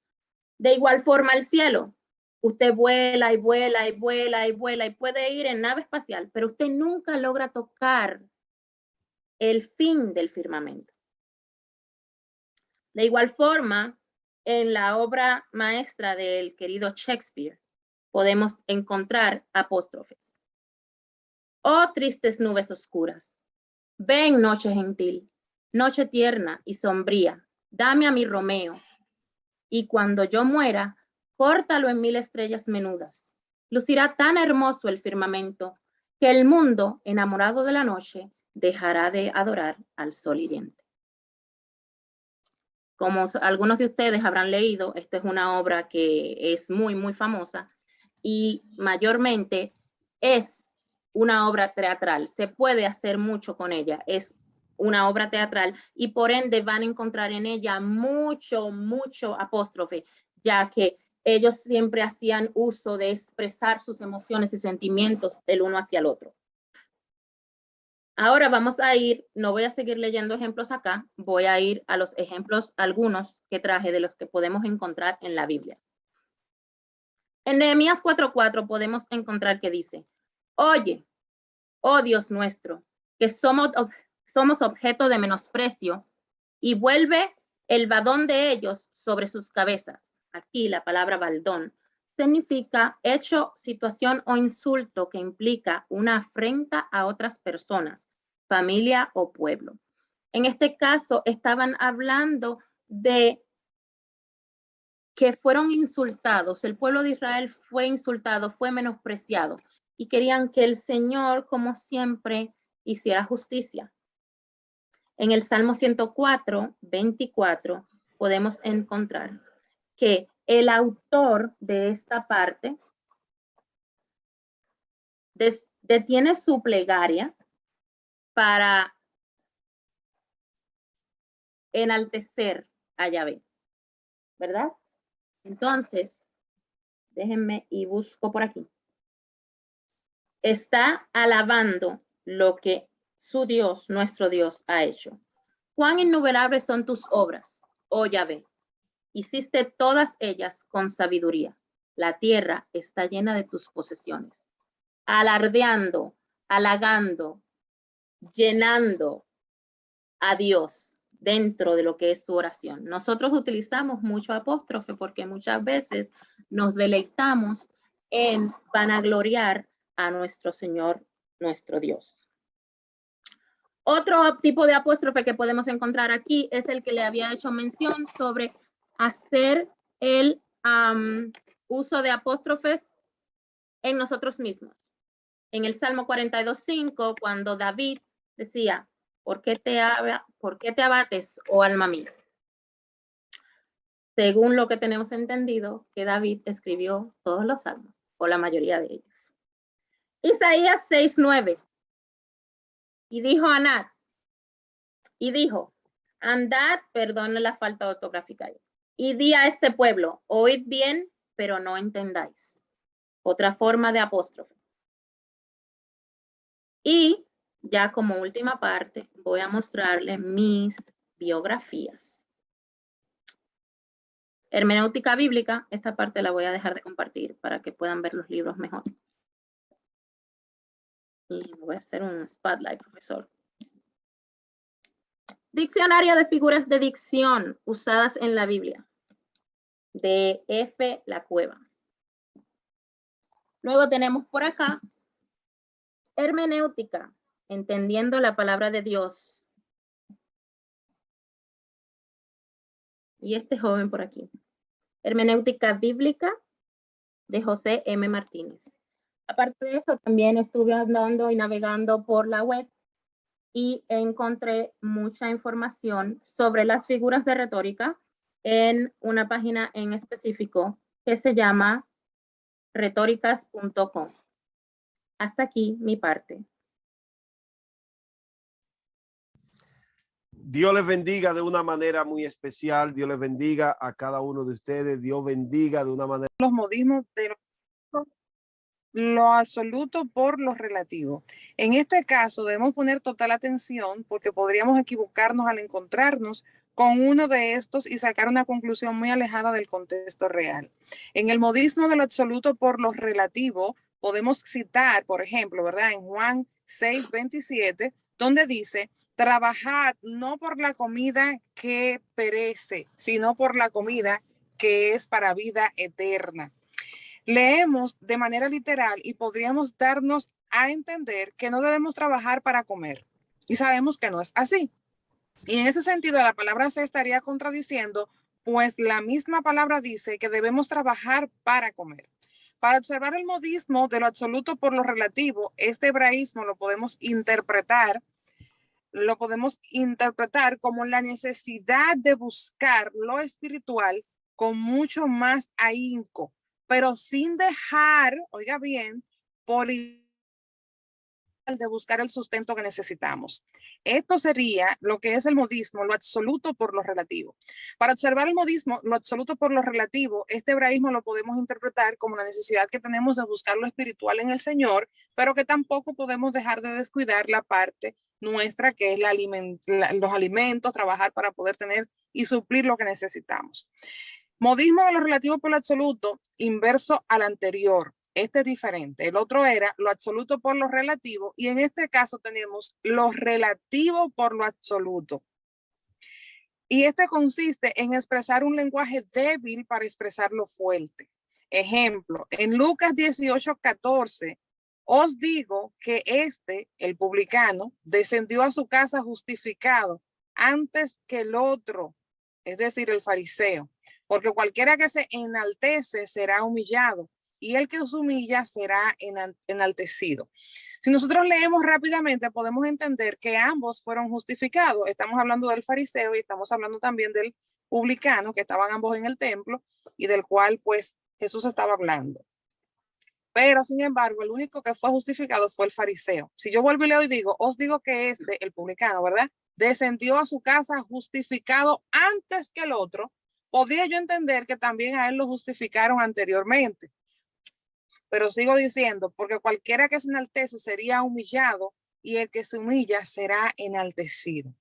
De igual forma el cielo. Usted vuela y vuela y vuela y vuela y puede ir en nave espacial, pero usted nunca logra tocar el fin del firmamento. De igual forma, en la obra maestra del querido Shakespeare, podemos encontrar apóstrofes. Oh, tristes nubes oscuras, ven noche gentil, noche tierna y sombría, dame a mi Romeo, y cuando yo muera, córtalo en 1000 estrellas menudas. Lucirá tan hermoso el firmamento que el mundo, enamorado de la noche, dejará de adorar al sol hiriente. Como algunos de ustedes habrán leído, esta es una obra que es muy, muy famosa y mayormente es una obra teatral. Se puede hacer mucho con ella. Es una obra teatral y por ende van a encontrar en ella mucho, mucho apóstrofe, ya que ellos siempre hacían uso de expresar sus emociones y sentimientos el uno hacia el otro. Ahora vamos a ir, no voy a seguir leyendo ejemplos acá, voy a ir a los ejemplos, algunos que traje de los que podemos encontrar en la Biblia. En Nehemías 4:4 podemos encontrar que dice, oye, oh Dios nuestro, que somos objeto de menosprecio y vuelve el badón de ellos sobre sus cabezas. Aquí la palabra baldón significa hecho, situación o insulto que implica una afrenta a otras personas, familia o pueblo. En este caso estaban hablando de que fueron insultados, el pueblo de Israel fue insultado, fue menospreciado y querían que el Señor, como siempre, hiciera justicia. En el Salmo 104:24 podemos encontrar que el autor de esta parte detiene su plegaria para enaltecer a Yahvé, ¿verdad? Entonces, déjenme y busco por aquí. Está alabando lo que su Dios, nuestro Dios, ha hecho. Cuán innumerables son tus obras, oh Yahvé. Hiciste todas ellas con sabiduría. La tierra está llena de tus posesiones. Alardeando, halagando, llenando a Dios dentro de lo que es su oración. Nosotros utilizamos mucho apóstrofe porque muchas veces nos deleitamos en vanagloriar a nuestro Señor, nuestro Dios. Otro tipo de apóstrofe que podemos encontrar aquí es el que le había hecho mención sobre hacer el uso de apóstrofes en nosotros mismos. En el Salmo 42:5, cuando David decía, ¿por qué te abates, oh alma mía? Según lo que tenemos entendido, que David escribió todos los salmos, o la mayoría de ellos. Isaías 6:9. Y dijo Anat, y dijo, andad, perdone la falta ortográfica, y di a este pueblo, oíd bien, pero no entendáis. Otra forma de apóstrofe. Y ya como última parte, voy a mostrarles mis biografías. Hermenéutica bíblica, esta parte la voy a dejar de compartir para que puedan ver los libros mejor. Y voy a hacer un spotlight, profesor. Diccionario de figuras de dicción usadas en la Biblia, de F. La Cueva. Luego tenemos por acá, hermenéutica, entendiendo la palabra de Dios, y este joven por aquí. Hermenéutica bíblica de José M. Martínez. Aparte de eso, también estuve andando y navegando por la web y encontré mucha información sobre las figuras de retórica en una página en específico que se llama retóricas.com. Hasta aquí mi parte. Dios les bendiga de una manera muy especial. Dios les bendiga a cada uno de ustedes. Dios bendiga de una manera. Los modismos de lo absoluto por lo relativo. En este caso debemos poner total atención porque podríamos equivocarnos al encontrarnos con uno de estos y sacar una conclusión muy alejada del contexto real. En el modismo de lo absoluto por lo relativo podemos citar, por ejemplo, ¿verdad? En Juan 6:27, donde dice: trabajad no por la comida que perece, sino por la comida que es para vida eterna. Leemos de manera literal y podríamos darnos a entender que no debemos trabajar para comer. Y sabemos que no es así. Y en ese sentido, la palabra se estaría contradiciendo, pues la misma palabra dice que debemos trabajar para comer. Para observar el modismo de lo absoluto por lo relativo, este hebraísmo lo podemos interpretar como la necesidad de buscar lo espiritual con mucho más ahínco, pero sin dejar, oiga bien, por de buscar el sustento que necesitamos. Esto sería lo que es el modismo, lo absoluto por lo relativo. Para observar el modismo, lo absoluto por lo relativo, este hebraísmo lo podemos interpretar como la necesidad que tenemos de buscar lo espiritual en el Señor, pero que tampoco podemos dejar de descuidar la parte nuestra, que es los alimentos, trabajar para poder tener y suplir lo que necesitamos. Modismo de lo relativo por lo absoluto, inverso al anterior. Este es diferente. El otro era lo absoluto por lo relativo y en este caso tenemos lo relativo por lo absoluto. Y este consiste en expresar un lenguaje débil para expresar lo fuerte. Ejemplo, en Lucas 18:14, os digo que el publicano, descendió a su casa justificado antes que el otro, es decir, el fariseo, porque cualquiera que se enaltece será humillado y el que os humilla será enaltecido. Si nosotros leemos rápidamente, podemos entender que ambos fueron justificados. Estamos hablando del fariseo y estamos hablando también del publicano, que estaban ambos en el templo y del cual pues Jesús estaba hablando. Pero sin embargo, el único que fue justificado fue el fariseo. Si yo vuelvo y leo y digo, os digo que el publicano, ¿verdad? Descendió a su casa justificado antes que el otro, podría yo entender que también a él lo justificaron anteriormente. Pero sigo diciendo, porque cualquiera que se enaltece sería humillado y el que se humilla será enaltecido.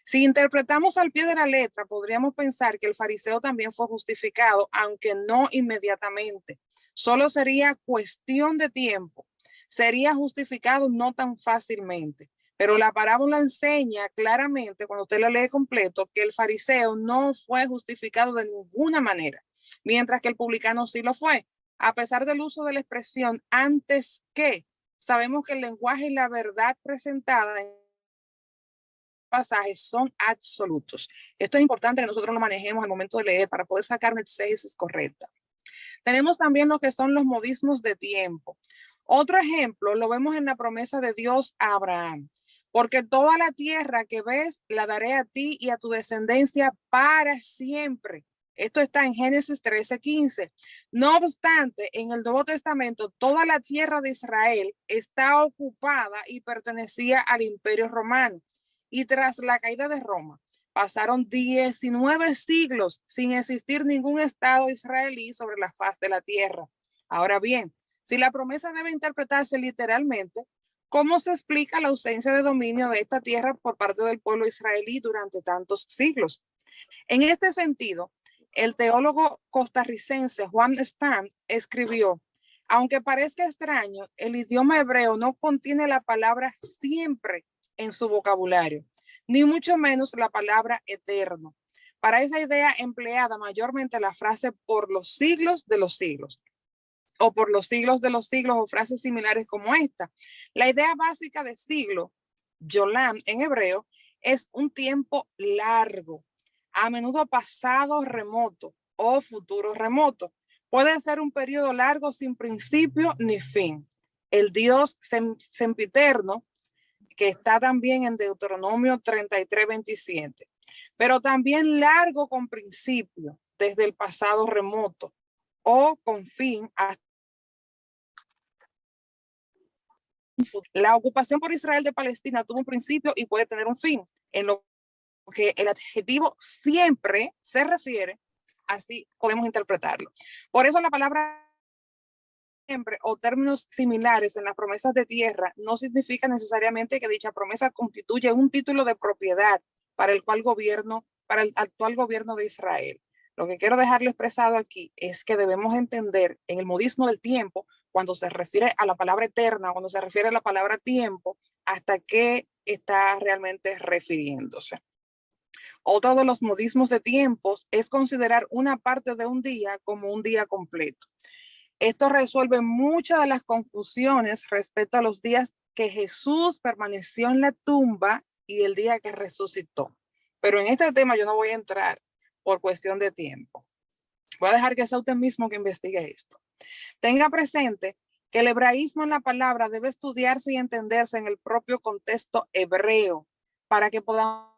Si interpretamos al pie de la letra, podríamos pensar que el fariseo también fue justificado, aunque no inmediatamente. Solo sería cuestión de tiempo. Sería justificado no tan fácilmente. Pero la parábola enseña claramente, cuando usted la lee completo, que el fariseo no fue justificado de ninguna manera, mientras que el publicano sí lo fue. A pesar del uso de la expresión antes que, sabemos que el lenguaje y la verdad presentada en pasajes son absolutos. Esto es importante que nosotros lo manejemos al momento de leer para poder sacar una exégesis correcta. Tenemos también lo que son los modismos de tiempo. Otro ejemplo lo vemos en la promesa de Dios a Abraham. Porque toda la tierra que ves la daré a ti y a tu descendencia para siempre. Esto está en Génesis 13:15. No obstante, en el Nuevo Testamento, toda la tierra de Israel está ocupada y pertenecía al Imperio Romano. Y tras la caída de Roma, pasaron 19 siglos sin existir ningún estado israelí sobre la faz de la tierra. Ahora bien, si la promesa debe interpretarse literalmente, ¿cómo se explica la ausencia de dominio de esta tierra por parte del pueblo israelí durante tantos siglos? En este sentido, el teólogo costarricense Juan Stam escribió: aunque parezca extraño, el idioma hebreo no contiene la palabra siempre en su vocabulario, ni mucho menos la palabra eterno. Para esa idea empleada mayormente la frase por los siglos de los siglos, o por los siglos de los siglos, o frases similares como esta. La idea básica de siglo, yolam en hebreo, es un tiempo largo. a menudo pasado remoto o futuro remoto. Puede ser un periodo largo sin principio ni fin. El Dios sempiterno, que está también en Deuteronomio 33:27, pero también largo con principio, desde el pasado remoto o con fin hasta la ocupación por Israel de Palestina tuvo un principio y puede tener un fin, en lo que el adjetivo siempre se refiere, así podemos interpretarlo. Por eso la palabra siempre o términos similares en las promesas de tierra no significa necesariamente que dicha promesa constituye un título de propiedad para el actual gobierno de Israel. Lo que quiero dejarle expresado aquí es que debemos entender en el modismo del tiempo, cuando se refiere a la palabra eterna, cuando se refiere a la palabra tiempo, hasta qué está realmente refiriéndose. Otro de los modismos de tiempos es considerar una parte de un día como un día completo. Esto resuelve muchas de las confusiones respecto a los días que Jesús permaneció en la tumba y el día que resucitó. Pero en este tema yo no voy a entrar por cuestión de tiempo. Voy a dejar que sea usted mismo que investigue esto. Tenga presente que el hebraísmo en la palabra debe estudiarse y entenderse en el propio contexto hebreo para que podamos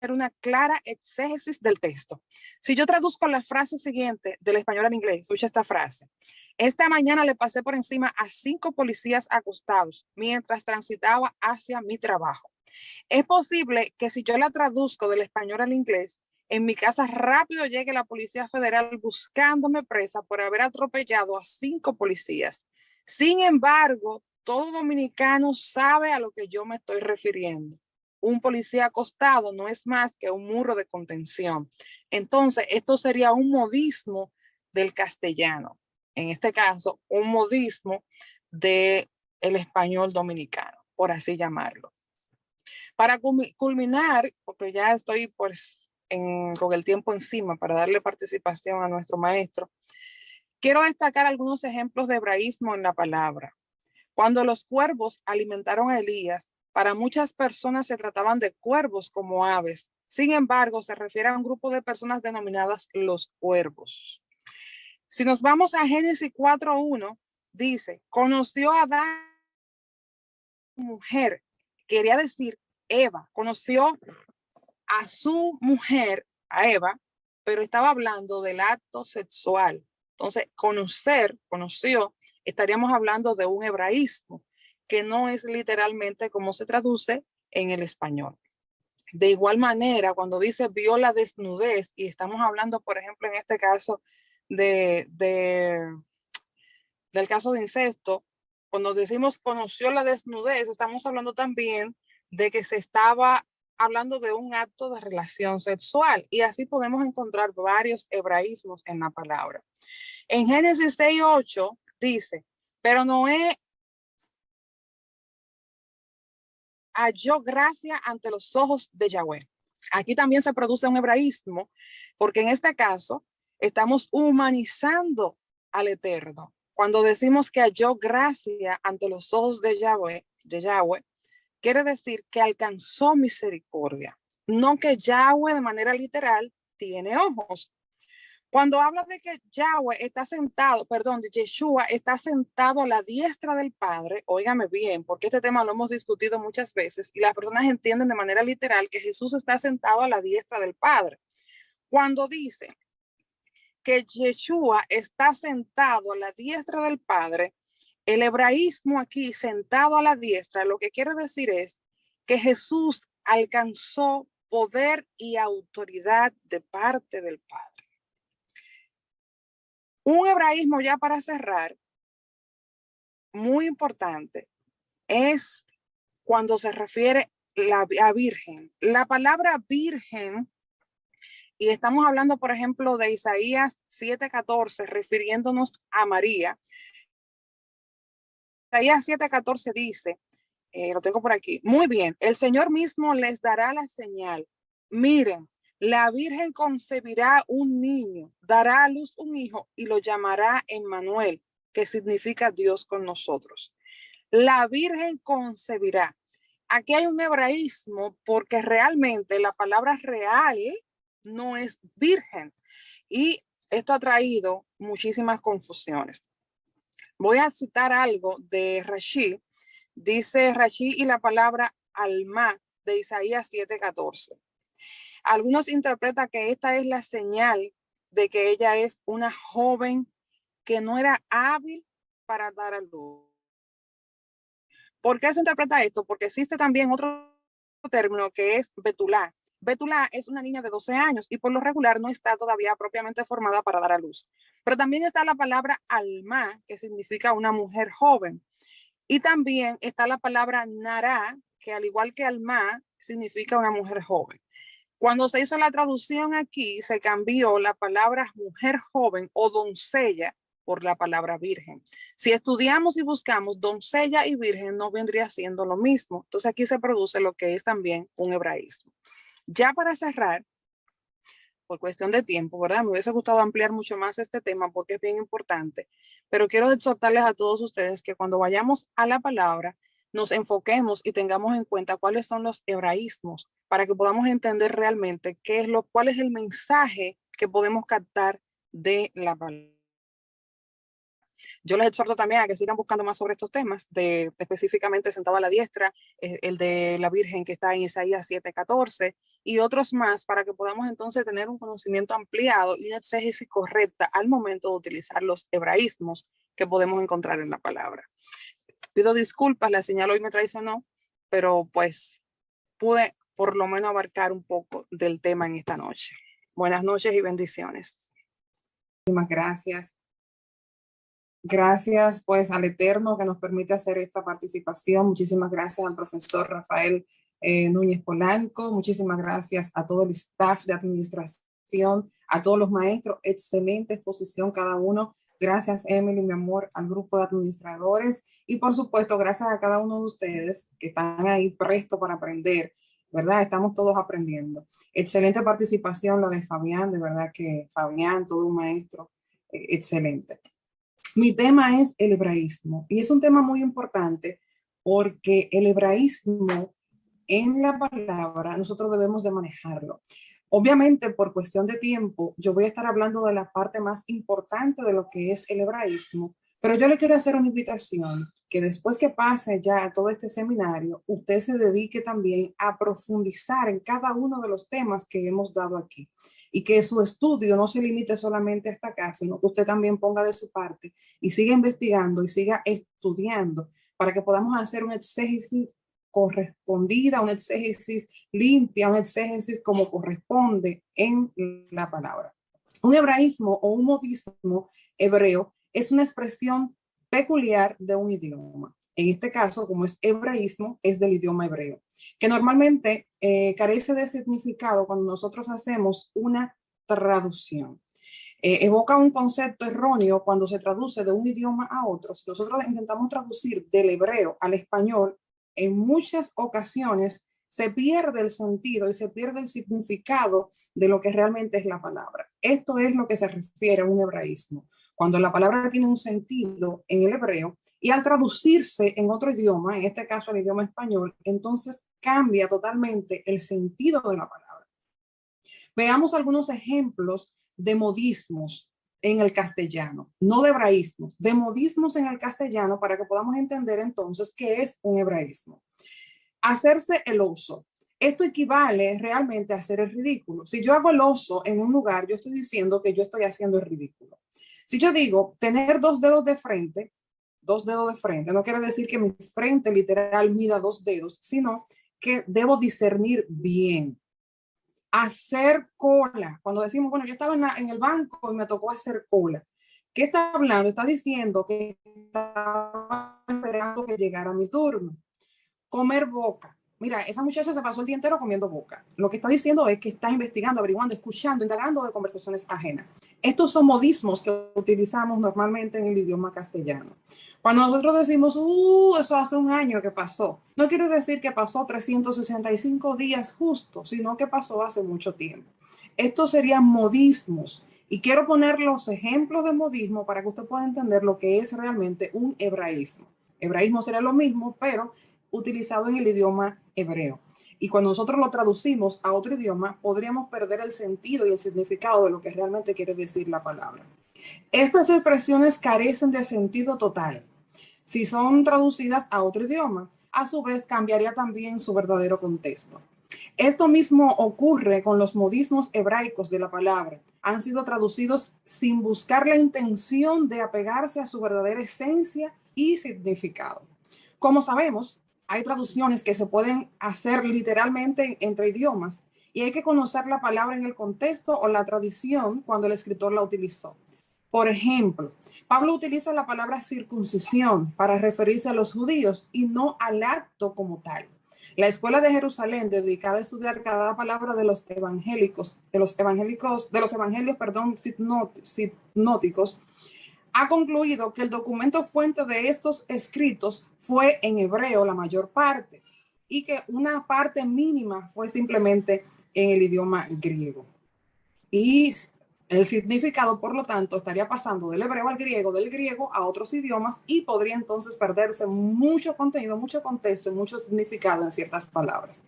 una clara exégesis del texto. Si yo traduzco la frase siguiente del español al inglés, escucha esta frase. Esta mañana le pasé por encima a 5 policías acostados mientras transitaba hacia mi trabajo. Es posible que si yo la traduzco del español al inglés, en mi casa rápido llegue la Policía Federal buscándome presa por haber atropellado a 5 policías. Sin embargo, todo dominicano sabe a lo que yo me estoy refiriendo. Un policía acostado no es más que un muro de contención. Entonces, esto sería un modismo del castellano. En este caso, un modismo del español dominicano, por así llamarlo. Para culminar, porque ya estoy pues con el tiempo encima para darle participación a nuestro maestro, quiero destacar algunos ejemplos de hebraísmo en la palabra. Cuando los cuervos alimentaron a Elías, para muchas personas se trataban de cuervos como aves. Sin embargo, se refiere a un grupo de personas denominadas los cuervos. Si nos vamos a Génesis 4:1, dice, conoció a Adán, mujer, quería decir Eva, conoció a su mujer, a Eva, pero estaba hablando del acto sexual. Entonces, conoció, estaríamos hablando de un hebraísmo, que no es literalmente como se traduce en el español. De igual manera, cuando dice vio la desnudez, y estamos hablando, por ejemplo, en este caso del caso de incesto, cuando decimos conoció la desnudez, estamos hablando también de que se estaba hablando de un acto de relación sexual, y así podemos encontrar varios hebraísmos en la palabra. En Génesis 6:8 dice, pero Noé halló gracia ante los ojos de Yahweh. Aquí también se produce un hebraísmo, porque en este caso estamos humanizando al Eterno. Cuando decimos que halló gracia ante los ojos de Yahweh, quiere decir que alcanzó misericordia, no que Yahweh de manera literal tiene ojos. Cuando habla de que Yahweh está sentado, de Yeshua está sentado a la diestra del Padre, óigame bien, porque este tema lo hemos discutido muchas veces y las personas entienden de manera literal que Jesús está sentado a la diestra del Padre. Cuando dice que Yeshua está sentado a la diestra del Padre, el hebraísmo aquí, sentado a la diestra, lo que quiere decir es que Jesús alcanzó poder y autoridad de parte del Padre. Un hebraísmo, ya para cerrar, muy importante, es cuando se refiere a virgen. La palabra virgen, y estamos hablando, por ejemplo, de Isaías 7:14, refiriéndonos a María. Isaías 7:14 dice, lo tengo por aquí, muy bien, el Señor mismo les dará la señal. Miren, la Virgen concebirá un niño, dará a luz un hijo y lo llamará Emmanuel, que significa Dios con nosotros. La Virgen concebirá. aquí hay un hebraísmo porque realmente la palabra real no es virgen. Y esto ha traído muchísimas confusiones. Voy a citar algo de Rashi. Dice Rashi y la palabra alma de Isaías 7:14. Algunos interpretan que esta es la señal de que ella es una joven que no era hábil para dar a luz. ¿Por qué se interpreta esto? Porque existe también otro término que es betulá. Betulá es una niña de 12 años y por lo regular no está todavía propiamente formada para dar a luz. Pero también está la palabra alma, que significa una mujer joven. Y también está la palabra nará, que al igual que alma, significa una mujer joven. Cuando se hizo la traducción aquí, se cambió la palabra mujer joven o doncella por la palabra virgen. Si estudiamos y buscamos doncella y virgen, no vendría siendo lo mismo. Entonces aquí se produce lo que es también un hebraísmo. Ya para cerrar, por cuestión de tiempo, ¿verdad? Me hubiese gustado ampliar mucho más este tema porque es bien importante, pero quiero exhortarles a todos ustedes que cuando vayamos a la palabra, nos enfoquemos y tengamos en cuenta cuáles son los hebraísmos para que podamos entender realmente cuál es el mensaje que podemos captar de la palabra. Yo les exhorto también a que sigan buscando más sobre estos temas, específicamente sentado a la diestra, el de la Virgen que está en Isaías 7:14 y otros más para que podamos entonces tener un conocimiento ampliado y una exégesis correcta al momento de utilizar los hebraísmos que podemos encontrar en la palabra. Pido disculpas, la señal hoy me traicionó, pero pues pude por lo menos abarcar un poco del tema en esta noche. Buenas noches y bendiciones. Muchísimas gracias. Gracias pues al Eterno que nos permite hacer esta participación. Muchísimas gracias al profesor Rafael Núñez Polanco. Muchísimas gracias a todo el staff de administración, a todos los maestros. Excelente exposición cada uno. Gracias, Emily, mi amor, al grupo de administradores. Y por supuesto, gracias a cada uno de ustedes que están ahí prestos para aprender, ¿verdad? Estamos todos aprendiendo. Excelente participación la de Fabián, de verdad que Fabián, todo un maestro, excelente. Mi tema es el hebraísmo y es un tema muy importante porque el hebraísmo en la palabra nosotros debemos de manejarlo. Obviamente, por cuestión de tiempo, yo voy a estar hablando de la parte más importante de lo que es el hebraísmo, pero yo le quiero hacer una invitación que después que pase ya todo este seminario, usted se dedique también a profundizar en cada uno de los temas que hemos dado aquí y que su estudio no se limite solamente hasta acá, sino que usted también ponga de su parte y siga investigando y siga estudiando para que podamos hacer un exégesis correspondida, una exégesis limpia, una exégesis como corresponde en la palabra. Un hebraísmo o un modismo hebreo es una expresión peculiar de un idioma. En este caso, como es hebraísmo, es del idioma hebreo, que normalmente carece de significado cuando nosotros hacemos una traducción. Evoca un concepto erróneo cuando se traduce de un idioma a otro. Si nosotros intentamos traducir del hebreo al español, en muchas ocasiones se pierde el sentido y se pierde el significado de lo que realmente es la palabra. Esto es lo que se refiere a un hebraísmo. Cuando la palabra tiene un sentido en el hebreo y al traducirse en otro idioma, en este caso el idioma español, entonces cambia totalmente el sentido de la palabra. Veamos algunos ejemplos de modismos en el castellano, no de hebraísmos, de modismos en el castellano para que podamos entender entonces qué es un hebraísmo. Hacerse el oso. Esto equivale realmente a hacer el ridículo. Si yo hago el oso en un lugar, yo estoy diciendo que yo estoy haciendo el ridículo. Si yo digo tener dos dedos de frente, no quiere decir que mi frente literal mida 2 dedos, sino que debo discernir bien. Hacer cola. Cuando decimos, bueno, yo estaba en el banco y me tocó hacer cola. ¿Qué está hablando? Está diciendo que estaba esperando que llegara mi turno. Comer boca. Mira, esa muchacha se pasó el día entero comiendo boca. Lo que está diciendo es que está investigando, averiguando, escuchando, indagando de conversaciones ajenas. Estos son modismos que utilizamos normalmente en el idioma castellano. Cuando nosotros decimos, eso hace un año que pasó, no quiere decir que pasó 365 días justo, sino que pasó hace mucho tiempo. Estos serían modismos. Y quiero poner los ejemplos de modismo para que usted pueda entender lo que es realmente un hebraísmo. Hebraísmo sería lo mismo, pero utilizado en el idioma hebreo. Y cuando nosotros lo traducimos a otro idioma, podríamos perder el sentido y el significado de lo que realmente quiere decir la palabra. Estas expresiones carecen de sentido total. Si son traducidas a otro idioma, a su vez cambiaría también su verdadero contexto. Esto mismo ocurre con los modismos hebraicos de la palabra. Han sido traducidos sin buscar la intención de apegarse a su verdadera esencia y significado. Como sabemos, hay traducciones que se pueden hacer literalmente entre idiomas y hay que conocer la palabra en el contexto o la tradición cuando el escritor la utilizó. Por ejemplo, Pablo utiliza la palabra circuncisión para referirse a los judíos y no al acto como tal. La escuela de Jerusalén, dedicada a estudiar cada palabra de los evangélicos, de los evangelios, sinóticos, ha concluido que el documento fuente de estos escritos fue en hebreo la mayor parte y que una parte mínima fue simplemente en el idioma griego. Y el significado, por lo tanto, estaría pasando del hebreo al griego, del griego a otros idiomas y podría entonces perderse mucho contenido, mucho contexto y mucho significado en ciertas palabras.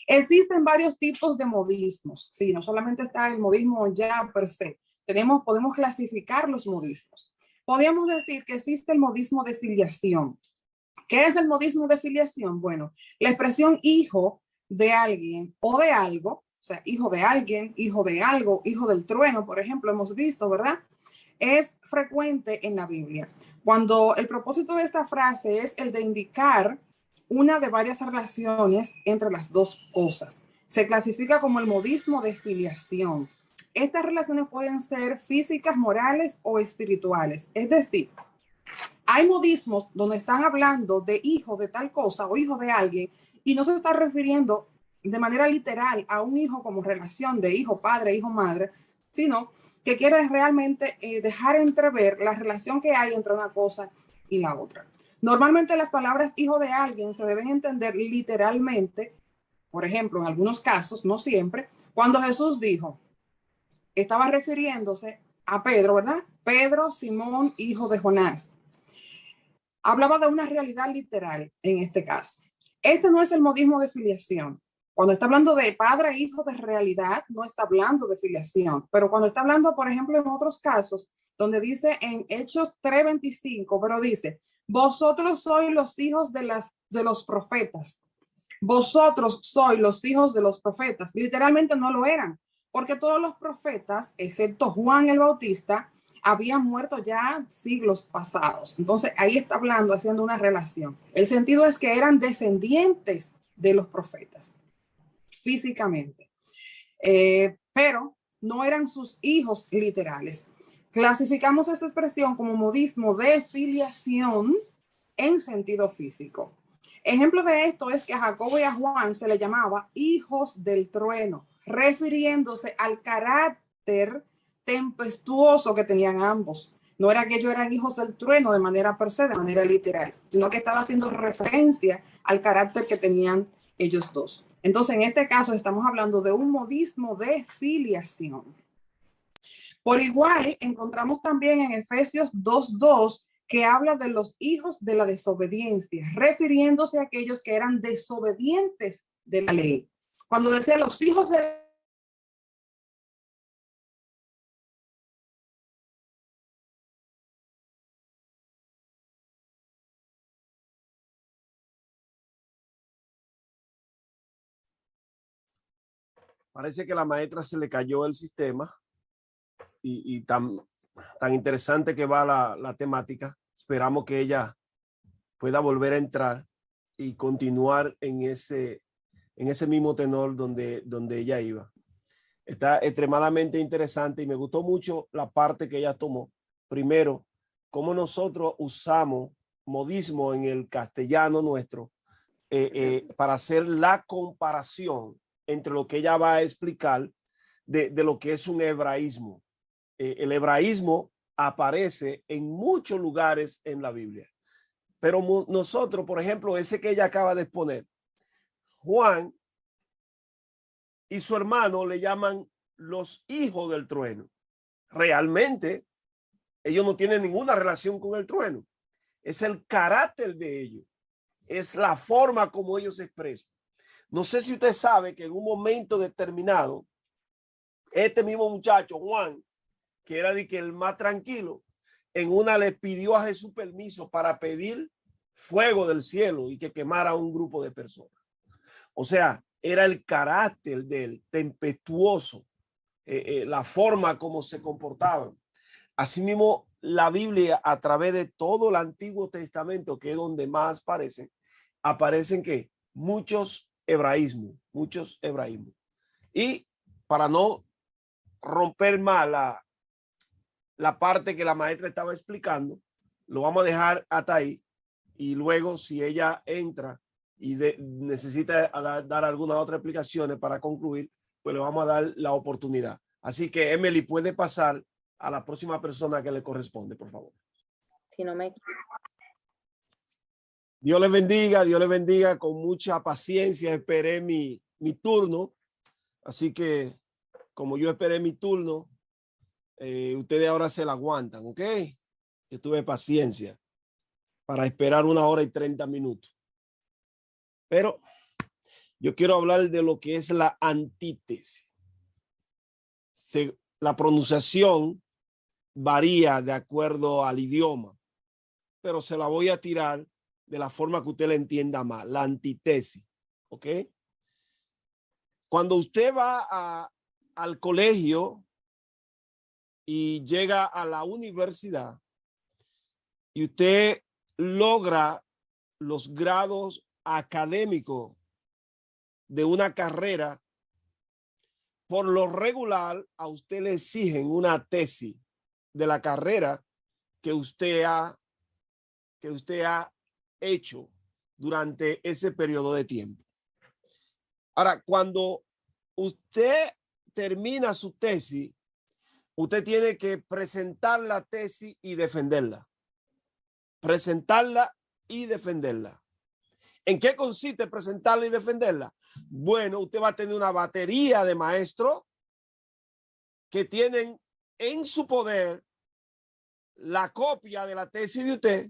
Existen varios tipos de modismos. Sí, no solamente está el modismo ya per se. Podemos clasificar los modismos. Podríamos decir que existe el modismo de filiación. ¿Qué es el modismo de filiación? Bueno, la expresión hijo de alguien o de algo, o sea, hijo de alguien, hijo de algo, hijo del trueno, por ejemplo, hemos visto, ¿verdad? Es frecuente en la Biblia. Cuando el propósito de esta frase es el de indicar una de varias relaciones entre las dos cosas. Se clasifica como el modismo de filiación. Estas relaciones pueden ser físicas, morales o espirituales. Es decir, hay modismos donde están hablando de hijo de tal cosa o hijo de alguien y no se está refiriendo de manera literal a un hijo como relación de hijo padre, hijo madre, sino que quiere realmente dejar entrever la relación que hay entre una cosa y la otra. Normalmente las palabras hijo de alguien se deben entender literalmente, por ejemplo, en algunos casos, no siempre, cuando Jesús dijo, estaba refiriéndose a Pedro, ¿verdad? Pedro, Simón, hijo de Jonás. Hablaba de una realidad literal en este caso. Este no es el modismo de filiación. Cuando está hablando de padre e hijo de realidad, no está hablando de filiación. Pero cuando está hablando, por ejemplo, en otros casos, donde dice en Hechos 3:25, pero dice, vosotros sois los hijos de los profetas. Vosotros sois los hijos de los profetas. Literalmente no lo eran, porque todos los profetas, excepto Juan el Bautista, habían muerto ya siglos pasados. Entonces ahí está hablando, haciendo una relación. El sentido es que eran descendientes de los profetas, físicamente, pero no eran sus hijos literales. Clasificamos esta expresión como modismo de filiación en sentido físico. Ejemplo de esto es que a Jacobo y a Juan se le llamaba hijos del trueno, refiriéndose al carácter tempestuoso que tenían ambos. No era que ellos eran hijos del trueno de manera per se, de manera literal, sino que estaba haciendo referencia al carácter que tenían ellos dos. Entonces, en este caso, estamos hablando de un modismo de filiación. Por igual, encontramos también en Efesios 2:2 que habla de los hijos de la desobediencia, refiriéndose a aquellos que eran desobedientes de la ley. Cuando decía los hijos de Parece que a la maestra se le cayó el sistema y tan interesante que va la temática. Esperamos que ella pueda volver a entrar y continuar en ese mismo tenor donde ella iba. Está extremadamente interesante y me gustó mucho la parte que ella tomó. Primero, cómo nosotros usamos modismo en el castellano nuestro para hacer la comparación entre lo que ella va a explicar de lo que es un hebraísmo. El hebraísmo aparece en muchos lugares en la Biblia, pero nosotros, por ejemplo, ese que ella acaba de exponer, Juan y su hermano le llaman los hijos del trueno. Realmente ellos no tienen ninguna relación con el trueno. Es el carácter de ellos. es la forma como ellos se expresan. No sé si usted sabe que en un momento determinado, este mismo muchacho, Juan, que era de que el más tranquilo, en una le pidió a Jesús permiso para pedir fuego del cielo y que quemara a un grupo de personas. O sea, era el carácter del tempestuoso, la forma como se comportaban. Asimismo, la Biblia a través de todo el Antiguo Testamento, que es donde más aparecen que muchos hebraísmos. Y para no romper más la parte que la maestra estaba explicando, lo vamos a dejar hasta ahí. Y luego, si ella entra y necesita dar alguna otra explicación para concluir, pues le vamos a dar la oportunidad. Así que, Emily, puede pasar a la próxima persona que le corresponde, por favor. Si no me... Dios les bendiga con mucha paciencia. Esperé mi turno. Así que, como yo esperé mi turno, ustedes ahora se la aguantan, ¿ok? Yo tuve paciencia para esperar 1 hora y 30 minutos. Pero yo quiero hablar de lo que es la antítesis. La pronunciación varía de acuerdo al idioma, pero se la voy a tirar de la forma que usted la entienda más. La antítesis, ¿ok? Cuando usted va al colegio y llega a la universidad y usted logra los grados académicos de una carrera, por lo regular a usted le exigen una tesis de la carrera que usted ha hecho durante ese periodo de tiempo. Ahora, cuando usted termina su tesis, usted tiene que presentar la tesis y defenderla. Presentarla y defenderla. ¿En qué consiste presentarla y defenderla? Bueno, usted va a tener una batería de maestros que tienen en su poder la copia de la tesis de usted.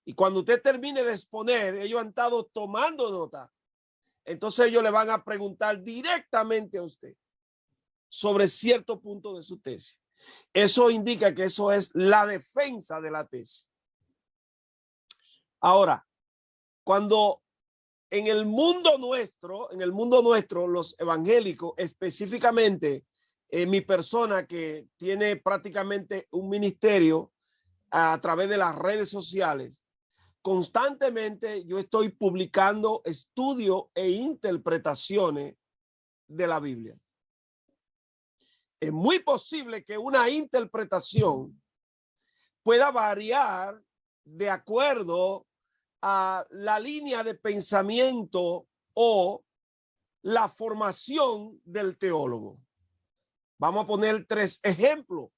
Y cuando usted termine de exponer, ellos han estado tomando nota. Entonces ellos le van a preguntar directamente a usted sobre cierto punto de su tesis. Eso indica que eso es la defensa de la tesis. Ahora, cuando en el mundo nuestro, los evangélicos, específicamente mi persona que tiene prácticamente un ministerio a través de las redes sociales, constantemente yo estoy publicando estudios e interpretaciones de la Biblia. Es muy posible que una interpretación pueda variar de acuerdo a la línea de pensamiento o la formación del teólogo. Vamos a poner 3 ejemplos.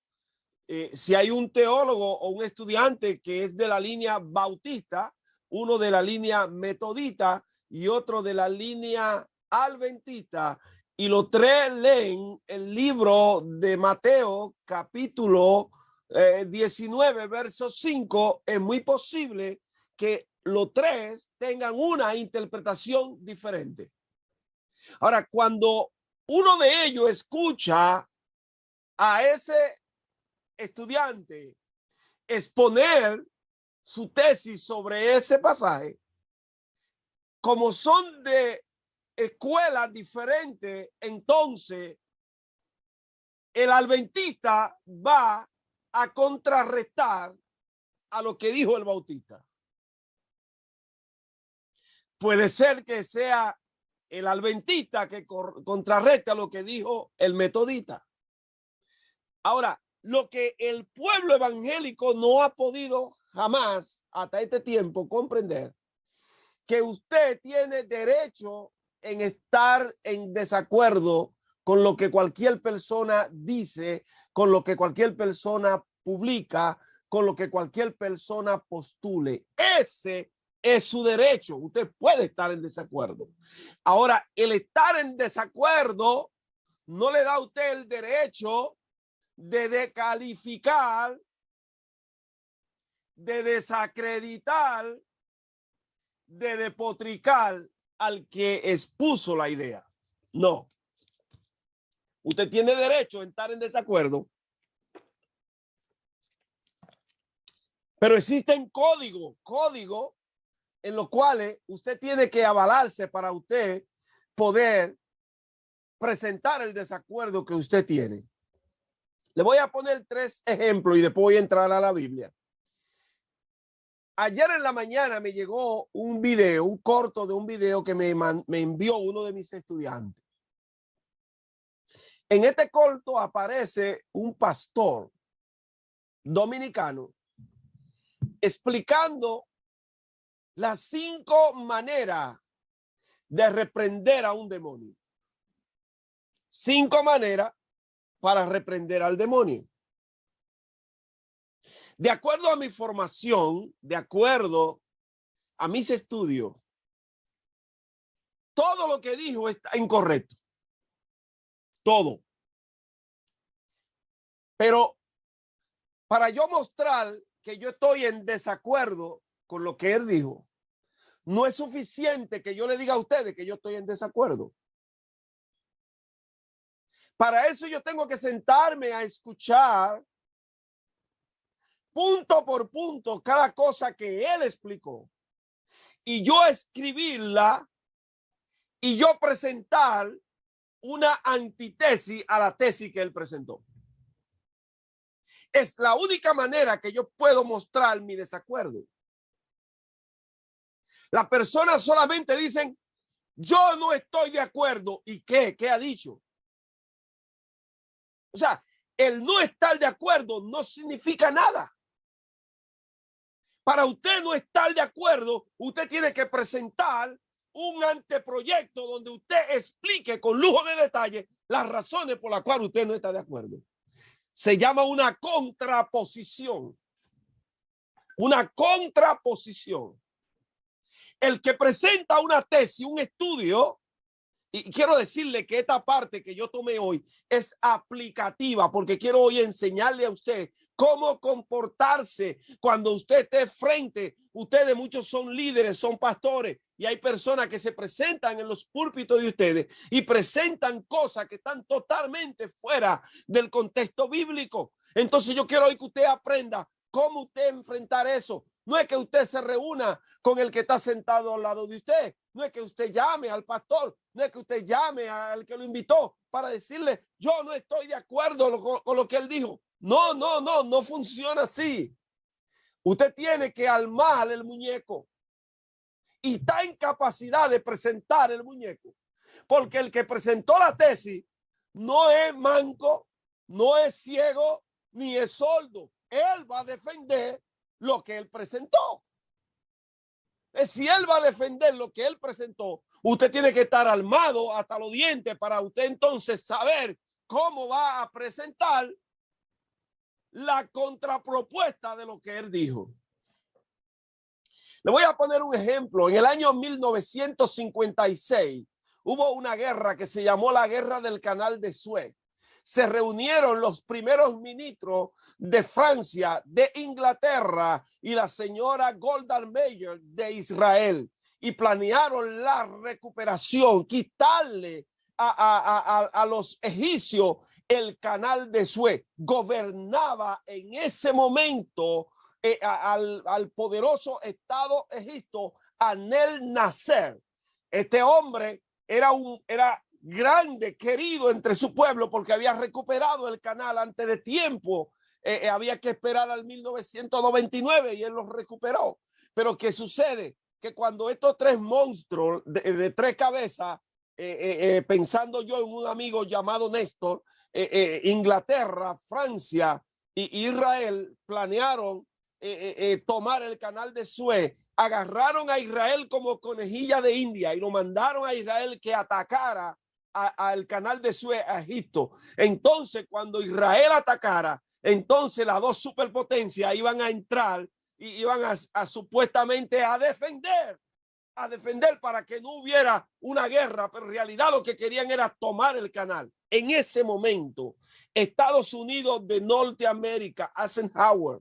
Si hay un teólogo o un estudiante que es de la línea bautista, uno de la línea metodista y otro de la línea adventista, y los 3 leen el libro de Mateo, capítulo 19, verso 5, es muy posible que los 3 tengan una interpretación diferente. Ahora, cuando uno de ellos escucha a ese estudiante exponer su tesis sobre ese pasaje, como son de escuelas diferentes, entonces el adventista va a contrarrestar a lo que dijo el bautista. Puede ser que sea el adventista que contrarreste a lo que dijo el metodista. Ahora, lo que el pueblo evangélico no ha podido jamás hasta este tiempo comprender, que usted tiene derecho en estar en desacuerdo con lo que cualquier persona dice, con lo que cualquier persona publica, con lo que cualquier persona postule. Ese es su derecho. Usted puede estar en desacuerdo. Ahora, el estar en desacuerdo no le da a usted el derecho de descalificar, de desacreditar de despotricar al que expuso la idea. No. Usted tiene derecho a estar en desacuerdo, pero existen códigos en los cuales usted tiene que avalarse para usted poder presentar el desacuerdo que usted tiene. Le voy a poner 3 ejemplos y después voy a entrar a la Biblia. Ayer en la mañana me llegó un video, un corto de un video que me envió uno de mis estudiantes. En este corto aparece un pastor dominicano explicando las 5 maneras de reprender a un demonio. 5 maneras para reprender al demonio. De acuerdo a mi formación, de acuerdo a mis estudios, todo lo que dijo está incorrecto. Todo. Pero para yo mostrar que yo estoy en desacuerdo con lo que él dijo, no es suficiente que yo le diga a ustedes que yo estoy en desacuerdo. Para eso yo tengo que sentarme a escuchar punto por punto cada cosa que él explicó y yo escribirla y yo presentar una antítesis a la tesis que él presentó. Es la única manera que yo puedo mostrar mi desacuerdo. Las personas solamente dicen, yo no estoy de acuerdo. ¿Y qué? ¿Qué ha dicho? O sea, el no estar de acuerdo no significa nada. Para usted no estar de acuerdo, usted tiene que presentar un anteproyecto donde usted explique con lujo de detalle las razones por las cuales usted no está de acuerdo. Se llama una contraposición. Una contraposición. El que presenta una tesis, un estudio, y quiero decirle que esta parte que yo tomé hoy es aplicativa porque quiero hoy enseñarle a usted cómo comportarse cuando usted esté frente. Ustedes muchos son líderes, son pastores y hay personas que se presentan en los púlpitos de ustedes y presentan cosas que están totalmente fuera del contexto bíblico. Entonces yo quiero hoy que usted aprenda cómo usted enfrentar eso. No es que usted se reúna con el que está sentado al lado de usted. No es que usted llame al pastor. No es que usted llame al que lo invitó para decirle, yo no estoy de acuerdo con lo que él dijo. No funciona así. Usted tiene que armar el muñeco y está en capacidad de presentar el muñeco. Porque el que presentó la tesis no es manco, no es ciego, ni es sordo. Él va a defender lo que él presentó. Si él va a defender lo que él presentó, usted tiene que estar armado hasta los dientes para usted entonces saber cómo va a presentar la contrapropuesta de lo que él dijo. Le voy a poner un ejemplo. En el año 1956 hubo una guerra que se llamó la Guerra del Canal de Suez. Se reunieron los primeros ministros de Francia, de Inglaterra y la señora Golda Meir de Israel y planearon la recuperación, quitarle a los egipcios el canal de Suez. Gobernaba en ese momento al poderoso Estado Egipto Anel Nasser. Este hombre era grande, querido entre su pueblo porque había recuperado el canal antes de tiempo. Había que esperar al 1999 y él lo recuperó. Pero ¿qué sucede? Que cuando estos 3 monstruos de 3 cabezas, pensando yo en un amigo llamado Néstor, Inglaterra, Francia y Israel planearon tomar el canal de Suez, agarraron a Israel como conejilla de India y lo mandaron a Israel que atacara al canal de Suez a Egipto. Entonces, cuando Israel atacara, entonces las 2 superpotencias iban a entrar y iban a supuestamente a defender para que no hubiera una guerra, pero en realidad lo que querían era tomar el canal. En ese momento, Estados Unidos de Norteamérica, Eisenhower,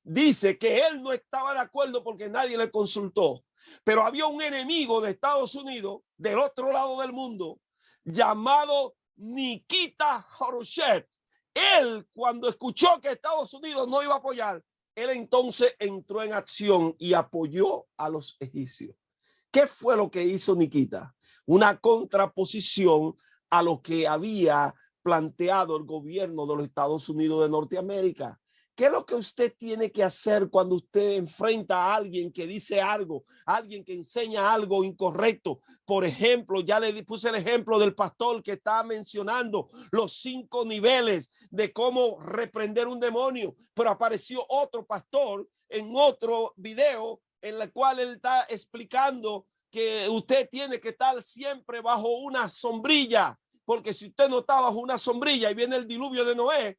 dice que él no estaba de acuerdo porque nadie le consultó. Pero había un enemigo de Estados Unidos del otro lado del mundo llamado Nikita Khrushchev. Él, cuando escuchó que Estados Unidos no iba a apoyar, él entonces entró en acción y apoyó a los egipcios. ¿Qué fue lo que hizo Nikita? Una contraposición a lo que había planteado el gobierno de los Estados Unidos de Norteamérica. ¿Qué es lo que usted tiene que hacer cuando usted enfrenta a alguien que dice algo, alguien que enseña algo incorrecto? Por ejemplo, ya le puse el ejemplo del pastor que estaba mencionando los 5 niveles de cómo reprender un demonio, pero apareció otro pastor en otro video en el cual él está explicando que usted tiene que estar siempre bajo una sombrilla. Porque si usted no está bajo una sombrilla y viene el diluvio de Noé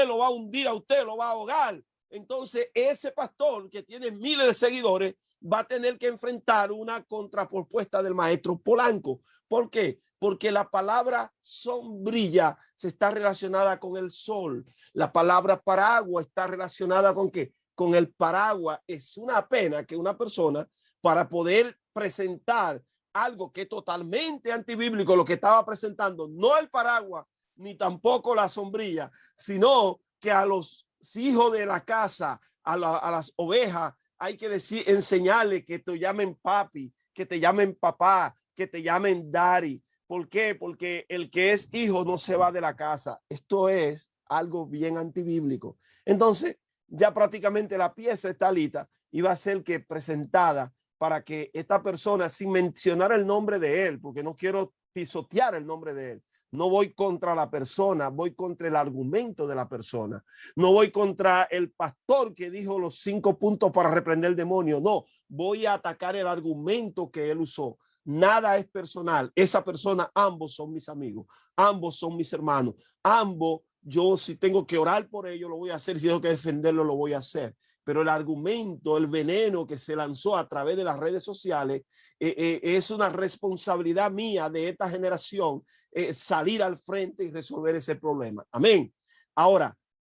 lo va a hundir a usted, lo va a ahogar. Entonces ese pastor que tiene miles de seguidores va a tener que enfrentar una contrapropuesta del maestro Polanco. ¿Por qué? Porque la palabra sombrilla se está relacionada con el sol. La palabra paraguas está relacionada con ¿qué? Con el paraguas. Es una pena que una persona, para poder presentar algo que es totalmente antibíblico, lo que estaba presentando, no el paraguas ni tampoco la sombrilla, sino que a los hijos de la casa, a las ovejas, hay que decir, enseñarle que te llamen papi, que te llamen papá, que te llamen daddy. ¿Por qué? Porque el que es hijo no se va de la casa. Esto es algo bien antibíblico. Entonces, ya prácticamente la pieza está lista y va a ser que presentada para que esta persona, sin mencionar el nombre de él, porque no quiero pisotear el nombre de él, no voy contra la persona, voy contra el argumento de la persona, no voy contra el pastor que dijo los 5 puntos para reprender el demonio, no, voy a atacar el argumento que él usó. Nada es personal, esa persona, ambos son mis amigos, ambos son mis hermanos, ambos, yo si tengo que orar por ellos lo voy a hacer, si tengo que defenderlo lo voy a hacer. Pero el argumento, el veneno que se lanzó a través de las redes sociales es una responsabilidad mía de esta generación salir al frente y resolver ese problema. Amén. Ahora,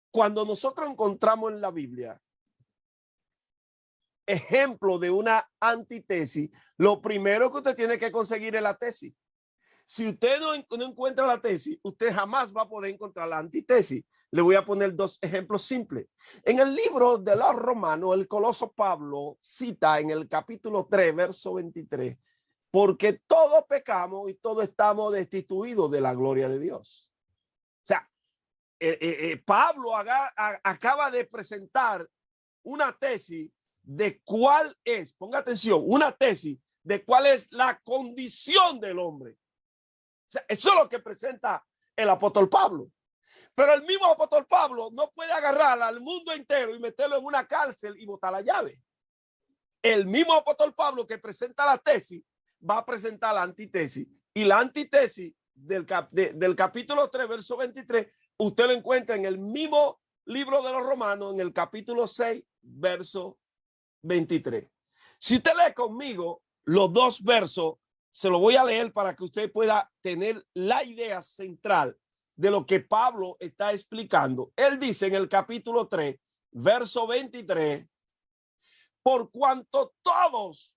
cuando nosotros encontramos en la Biblia ejemplo de una antitesis, lo primero que usted tiene que conseguir es la tesis. Si usted no encuentra la tesis, usted jamás va a poder encontrar la antitesis. Le voy a poner 2 ejemplos simples. En el libro de los Romanos, el coloso Pablo cita en el capítulo 3, verso 23, porque todos pecamos y todos estamos destituidos de la gloria de Dios. O sea, Pablo acaba de presentar una tesis de cuál es, ponga atención, una tesis de cuál es la condición del hombre. O sea, eso es lo que presenta el apóstol Pablo. Pero el mismo apóstol Pablo no puede agarrar al mundo entero y meterlo en una cárcel y botar la llave. El mismo apóstol Pablo que presenta la tesis va a presentar la antitesis. Y la antitesis del capítulo 3, verso 23, usted lo encuentra en el mismo libro de los Romanos, en el capítulo 6, verso 23. Si usted lee conmigo los 2 versos, se lo voy a leer para que usted pueda tener la idea central de lo que Pablo está explicando. Él dice en el capítulo 3, verso 23, por cuanto todos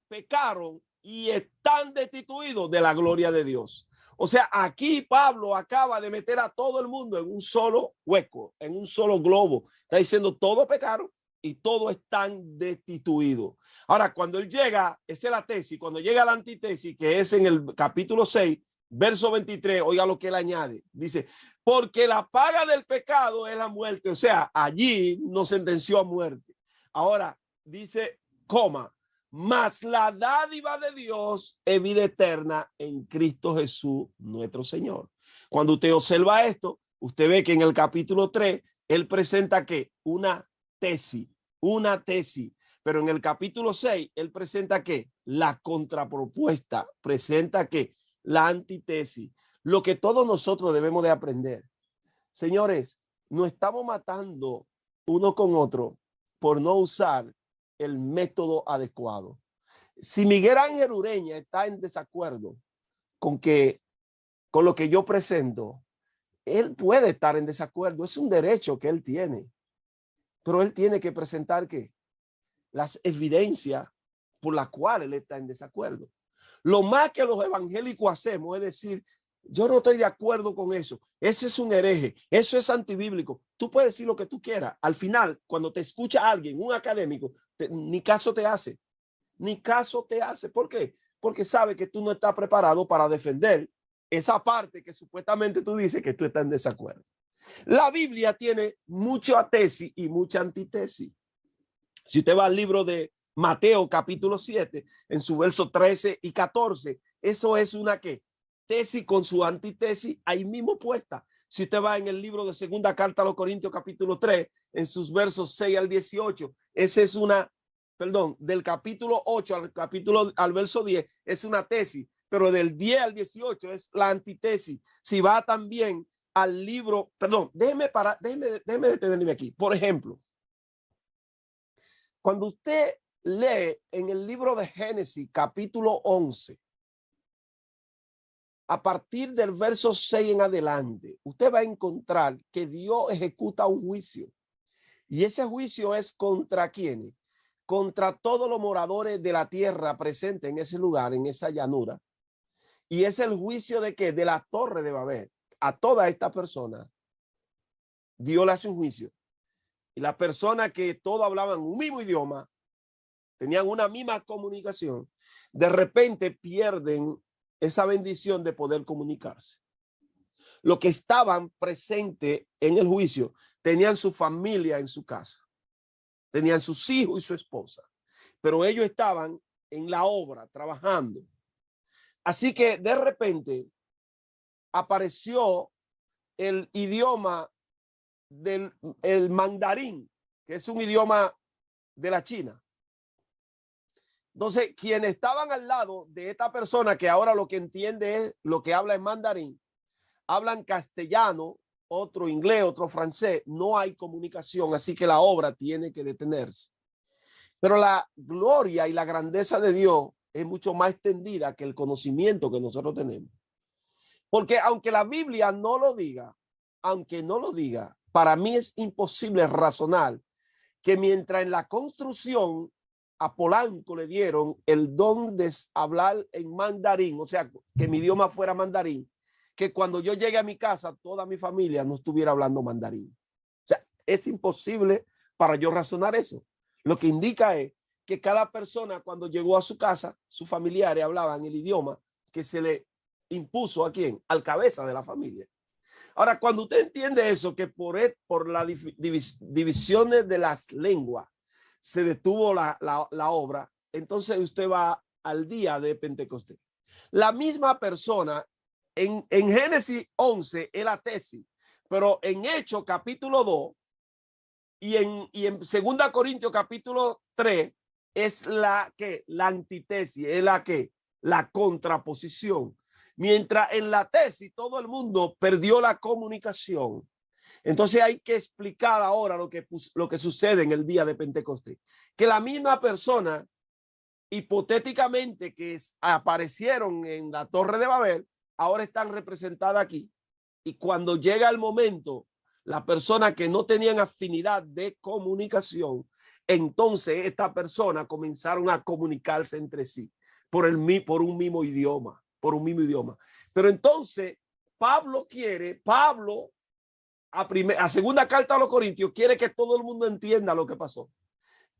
pecaron y están destituidos de la gloria de Dios. O sea, aquí Pablo acaba de meter a todo el mundo en un solo hueco, en un solo globo. Está diciendo todos pecaron y todos están destituidos. Ahora, cuando él llega, esa es la tesis, cuando llega a la antitesis, que es en el capítulo 6, verso 23, oiga lo que él añade. Dice, porque la paga del pecado es la muerte. O sea, allí nos sentenció a muerte. Ahora, dice, mas la dádiva de Dios es vida eterna en Cristo Jesús, nuestro Señor. Cuando usted observa esto, usted ve que en el capítulo 3, él presenta que una tesis, pero en el capítulo 6, él presenta que la contrapropuesta, presenta que la antitesis, lo que todos nosotros debemos de aprender. Señores, no estamos matando uno con otro por no usar el método adecuado. Si Miguel Ángel Ureña está en desacuerdo con lo que yo presento, él puede estar en desacuerdo, es un derecho que él tiene, pero él tiene que presentar ¿qué? las evidencias por las cuales él está en desacuerdo. Lo más que los evangélicos hacemos es decir, yo no estoy de acuerdo con eso. Ese es un hereje. Eso es antibíblico. Tú puedes decir lo que tú quieras. Al final, cuando te escucha alguien, un académico, ni caso te hace. Ni caso te hace. ¿Por qué? Porque sabe que tú no estás preparado para defender esa parte que supuestamente tú dices que tú estás en desacuerdo. La Biblia tiene mucha tesis y mucha antitesis. Si usted va al libro de Mateo capítulo 7, en su verso 13 y 14, eso es una ¿qué? Tesis con su antitesis ahí mismo puesta. Si usted va en el libro de segunda carta a los Corintios capítulo 3, en sus versos 6 al 18, esa es una, perdón, del capítulo 8 al verso 10, es una tesis, pero del 10 al 18 es la antitesis. Si va también al libro, perdón, déjeme detenerme aquí. Por ejemplo, cuando usted lee en el libro de Génesis capítulo 11, a partir del verso 6 en adelante, usted va a encontrar que Dios ejecuta un juicio. Y ese juicio es ¿contra quiénes? Contra todos los moradores de la tierra presentes en ese lugar, en esa llanura. Y es el juicio de ¿qué? De la torre de Babel. A toda esta persona, Dios le hace un juicio. Y las personas que todos hablaban un mismo idioma, tenían una misma comunicación, de repente pierden esa bendición de poder comunicarse. Los que estaban presentes en el juicio tenían su familia en su casa, tenían sus hijos y su esposa, pero ellos estaban en la obra trabajando. Así que de repente apareció el idioma del mandarín, que es un idioma de la China. Entonces, quienes estaban al lado de esta persona que ahora lo que entiende es lo que habla en mandarín, hablan castellano, otro inglés, otro francés, no hay comunicación, así que la obra tiene que detenerse. Pero la gloria y la grandeza de Dios es mucho más extendida que el conocimiento que nosotros tenemos. Porque aunque la Biblia no lo diga, para mí es imposible razonar que mientras en la construcción a Polanco le dieron el don de hablar en mandarín, o sea, que mi idioma fuera mandarín, que cuando yo llegue a mi casa, toda mi familia no estuviera hablando mandarín. O sea, es imposible para yo razonar eso. Lo que indica es que cada persona cuando llegó a su casa, sus familiares hablaban el idioma que se le impuso a quién, al cabeza de la familia. Ahora, cuando usted entiende eso, que por las divisiones de las lenguas se detuvo la obra, entonces usted va al día de Pentecostés. La misma persona en Génesis 11 es la tesis, pero en Hechos capítulo 2 y en 2 Corintios capítulo 3 es la antitesis, es la contraposición. Mientras en la tesis todo el mundo perdió la comunicación. Entonces hay que explicar ahora lo que sucede en el día de Pentecostés. Que la misma persona, hipotéticamente, que aparecieron en la Torre de Babel, ahora están representadas aquí. Y cuando llega el momento, las personas que no tenían afinidad de comunicación, entonces estas personas comenzaron a comunicarse entre sí por un mismo idioma. Pero entonces Pablo a segunda carta a los Corintios quiere que todo el mundo entienda lo que pasó.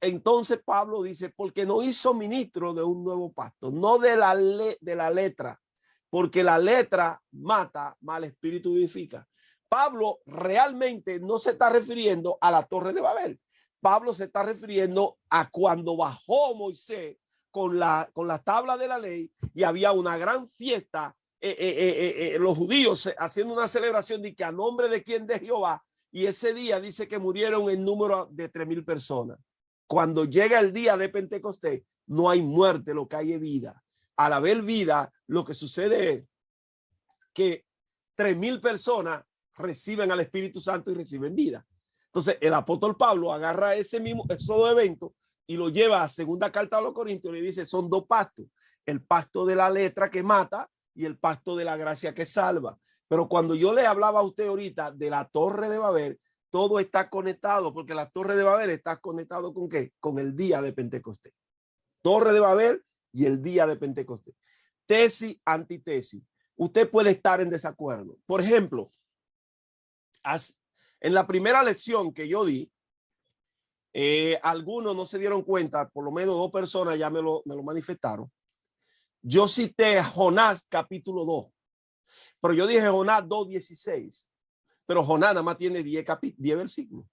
Entonces Pablo dice, porque no hizo ministro de un nuevo pacto, no de la letra, porque la letra mata, mal espíritu vivifica. Pablo realmente no se está refiriendo a la Torre de Babel. Pablo se está refiriendo a cuando bajó Moisés con la tabla de la ley y había una gran fiesta, los judíos haciendo una celebración de que a nombre de quién, de Jehová, y ese día dice que murieron en número de 3,000 personas. Cuando llega el día de Pentecostés, no hay muerte, lo que hay es vida. Al haber vida, lo que sucede es que 3,000 personas reciben al Espíritu Santo y reciben vida. Entonces el apóstol Pablo agarra esos dos eventos y lo lleva a segunda carta a los Corintios y le dice, son dos pactos, el pacto de la letra que mata y el pacto de la gracia que salva. Pero cuando yo le hablaba a usted ahorita de la Torre de Babel, todo está conectado, porque la Torre de Babel está conectado ¿con qué? Con el día de Pentecostés. Torre de Babel y el día de Pentecostés. Tesis, antitesis. Usted puede estar en desacuerdo. Por ejemplo, en la primera lección que yo di, algunos no se dieron cuenta, por lo menos 2 personas ya me lo manifestaron. Yo cité Jonás capítulo 2, pero yo dije Jonás 2:16, pero Jonás nada más tiene 10 versículos.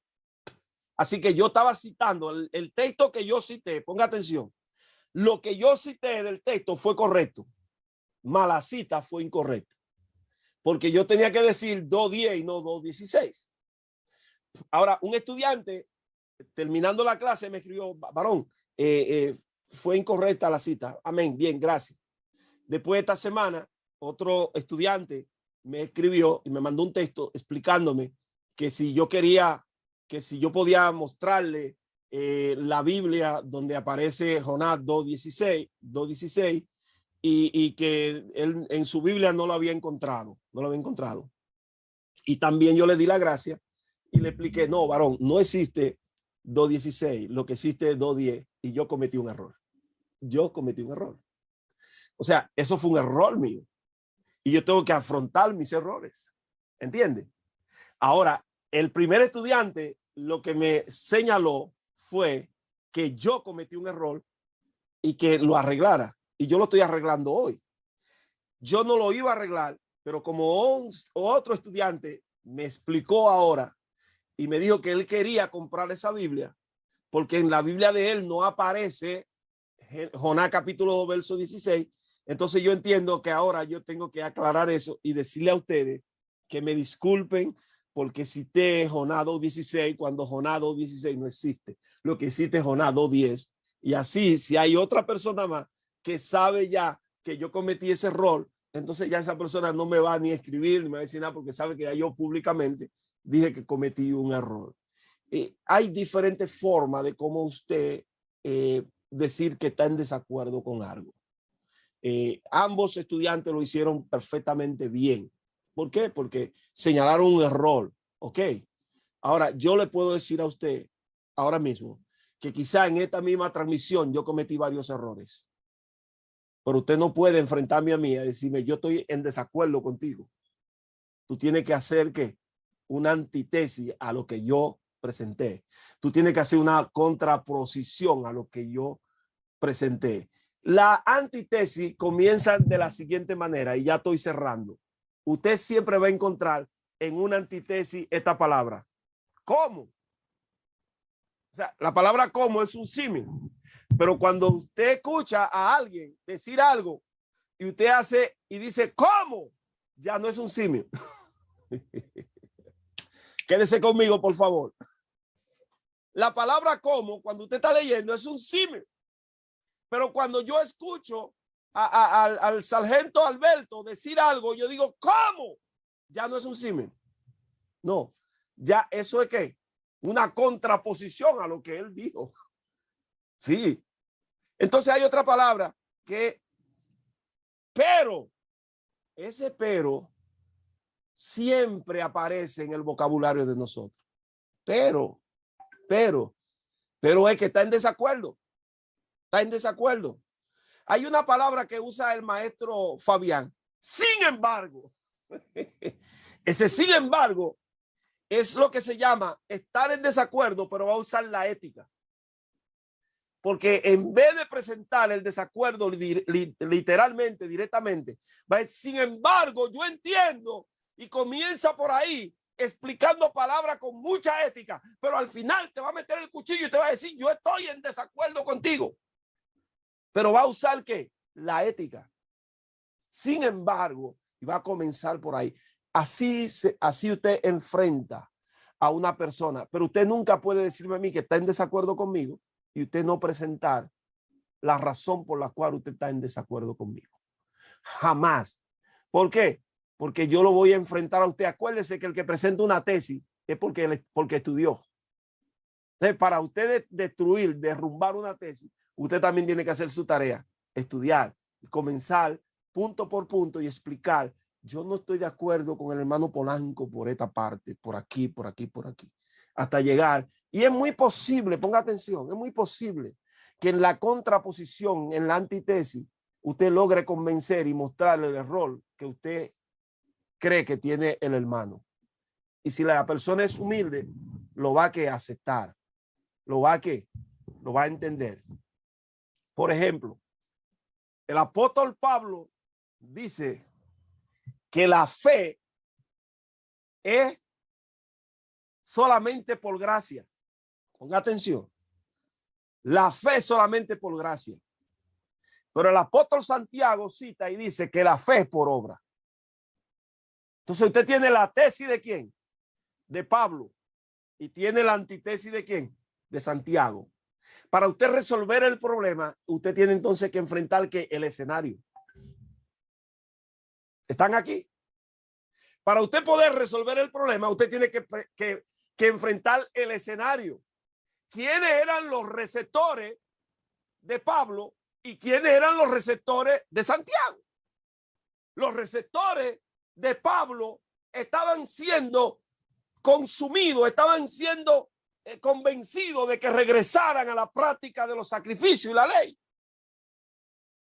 Así que yo estaba citando el texto que yo cité. Ponga atención. Lo que yo cité del texto fue correcto, mas la cita fue incorrecta, porque yo tenía que decir 2:10 y no 2:16. Ahora, un estudiante terminando la clase me escribió, varón, fue incorrecta la cita. Amén, bien, gracias. Después de esta semana, otro estudiante me escribió y me mandó un texto explicándome que si yo quería, que si yo podía mostrarle la Biblia donde aparece Jonás 2:16 y que él en su Biblia no lo había encontrado, Y también yo le di la gracia y le expliqué, no, varón, no existe 2:16, lo que existe es 2:10 y yo cometí un error. O sea, eso fue un error mío y yo tengo que afrontar mis errores. ¿Entiende? Ahora, el primer estudiante lo que me señaló fue que yo cometí un error y que lo arreglara. Y yo lo estoy arreglando hoy. Yo no lo iba a arreglar, pero como otro estudiante me explicó ahora y me dijo que él quería comprar esa Biblia, porque en la Biblia de él no aparece Jonás capítulo 2, verso 16. Entonces yo entiendo que ahora yo tengo que aclarar eso y decirle a ustedes que me disculpen porque cité Jonás 2:16 cuando Jonás 2:16 no existe. Lo que existe es Jonás 2:10. Y así, si hay otra persona más que sabe ya que yo cometí ese error, entonces ya esa persona no me va ni a escribir ni me va a decir nada porque sabe que ya yo públicamente dije que cometí un error. Hay diferentes formas de cómo usted decir que está en desacuerdo con algo. Ambos estudiantes lo hicieron perfectamente bien. ¿Por qué? Porque señalaron un error. Ok. Ahora, yo le puedo decir a usted ahora mismo que quizá en esta misma transmisión yo cometí varios errores. Pero usted no puede enfrentarme a mí y decirme yo estoy en desacuerdo contigo. Tú tienes que hacer ¿qué? Una antítesis a lo que yo presenté. Tú tienes que hacer una contraposición a lo que yo presenté. La antítesis comienza de la siguiente manera y ya estoy cerrando. Usted siempre va a encontrar en una antítesis esta palabra. ¿Cómo? O sea, la palabra como es un símil. Pero cuando usted escucha a alguien decir algo y usted hace y dice ¿cómo? Ya no es un símil. Quédese conmigo, por favor. La palabra como, cuando usted está leyendo, es un símil. Pero cuando yo escucho al sargento Alberto decir algo, yo digo, ¿cómo? Ya no es un símil. No, ya eso es ¿qué? Una contraposición a lo que él dijo. Sí. Entonces hay otra palabra que, pero, ese pero siempre aparece en el vocabulario de nosotros. Pero es que está en desacuerdo. Está en desacuerdo. Hay una palabra que usa el maestro Fabián. Sin embargo, ese sin embargo es lo que se llama estar en desacuerdo, pero va a usar la ética. Porque en vez de presentar el desacuerdo literalmente, directamente, va a decir, sin embargo, yo entiendo, y comienza por ahí explicando palabras con mucha ética, pero al final te va a meter el cuchillo y te va a decir, yo estoy en desacuerdo contigo. Pero va a usar ¿qué? La ética. Sin embargo, y va a comenzar por ahí. Así usted enfrenta a una persona, pero usted nunca puede decirme a mí que está en desacuerdo conmigo y usted no presentar la razón por la cual usted está en desacuerdo conmigo. Jamás. ¿Por qué? Porque yo lo voy a enfrentar a usted. Acuérdese que el que presenta una tesis es porque estudió. Entonces, para usted destruir, derrumbar una tesis, usted también tiene que hacer su tarea, estudiar, comenzar punto por punto y explicar. Yo no estoy de acuerdo con el hermano Polanco por esta parte, por aquí, por aquí, por aquí. hasta llegar. Y es muy posible, ponga atención, es muy posible que en la contraposición, en la antítesis, usted logre convencer y mostrarle el error que usted cree que tiene el hermano. Y si la persona es humilde, lo va a aceptar, lo va a entender. Por ejemplo, el apóstol Pablo dice que la fe es solamente por gracia. Ponga atención. La fe solamente por gracia. Pero el apóstol Santiago cita y dice que la fe es por obra. Entonces usted tiene la tesis de ¿quién? De Pablo. Y tiene la antítesis de ¿quién? De Santiago. Para usted resolver el problema, usted tiene entonces que enfrentar que el escenario. ¿Están aquí? Para usted poder resolver el problema, usted tiene que enfrentar el escenario. ¿Quiénes eran los receptores de Pablo y quiénes eran los receptores de Santiago? Los receptores de Pablo estaban siendo consumidos, estaban siendo convencidos de que regresaran a la práctica de los sacrificios y la ley.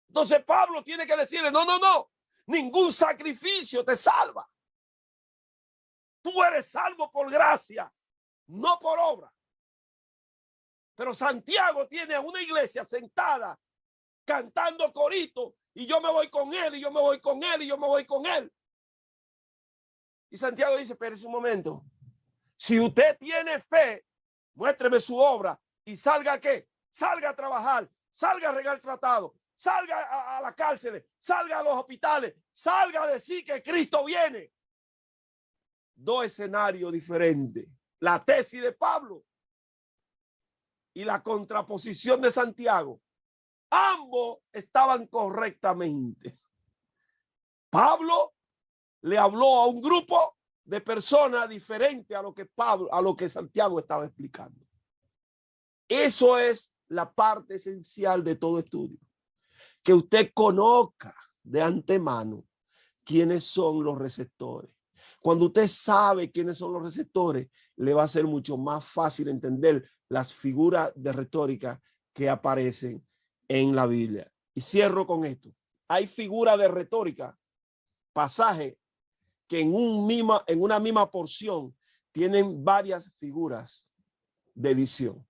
Entonces Pablo tiene que decirle, no, ningún sacrificio te salva. Tú eres salvo por gracia, no por obra. Pero Santiago tiene una iglesia sentada cantando corito y yo me voy con él y yo me voy con él y yo me voy con él. Y Santiago dice, espérese un momento. Si usted tiene fe, muéstreme su obra y salga a qué, salga a trabajar, salga a regar tratado, salga a las cárceles, salga a los hospitales, salga a decir que Cristo viene. Dos escenarios diferentes. La tesis de Pablo y la contraposición de Santiago. Ambos estaban correctamente. Pablo le habló a un grupo de personas diferente a lo que Santiago estaba explicando. Eso es la parte esencial de todo estudio. Que usted conozca de antemano quiénes son los receptores. Cuando usted sabe quiénes son los receptores, le va a ser mucho más fácil entender las figuras de retórica que aparecen en la Biblia. Y cierro con esto. Hay figuras de retórica, pasajes que en una misma porción tienen varias figuras de edición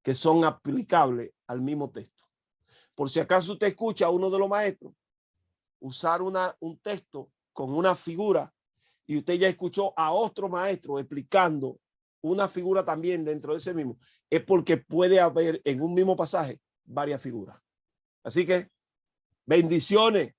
que son aplicables al mismo texto. Por si acaso usted escucha a uno de los maestros usar un texto con una figura y usted ya escuchó a otro maestro explicando una figura también dentro de ese mismo, es porque puede haber en un mismo pasaje varias figuras. Así que bendiciones.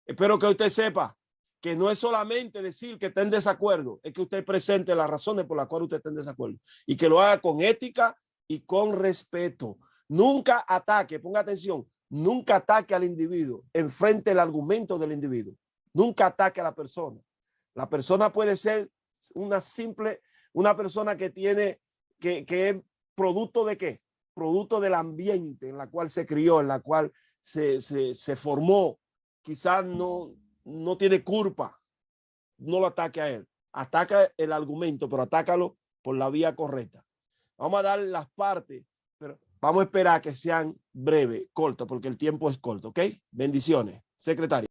Espero que usted sepa que no es solamente decir que está en desacuerdo, es que usted presente las razones por las cuales usted está en desacuerdo y que lo haga con ética y con respeto. Nunca ataque, ponga atención, nunca ataque al individuo, enfrente el argumento del individuo. Nunca ataque a la persona. La persona puede ser una persona que tiene, que es producto de qué? Producto del ambiente en la cual se crió, en la cual se formó. Quizás no tiene culpa. No lo ataque a él. Ataca el argumento, pero atácalo por la vía correcta. Vamos a dar las partes, pero vamos a esperar que sean breves, cortas, porque el tiempo es corto, ¿ok? Bendiciones, secretario.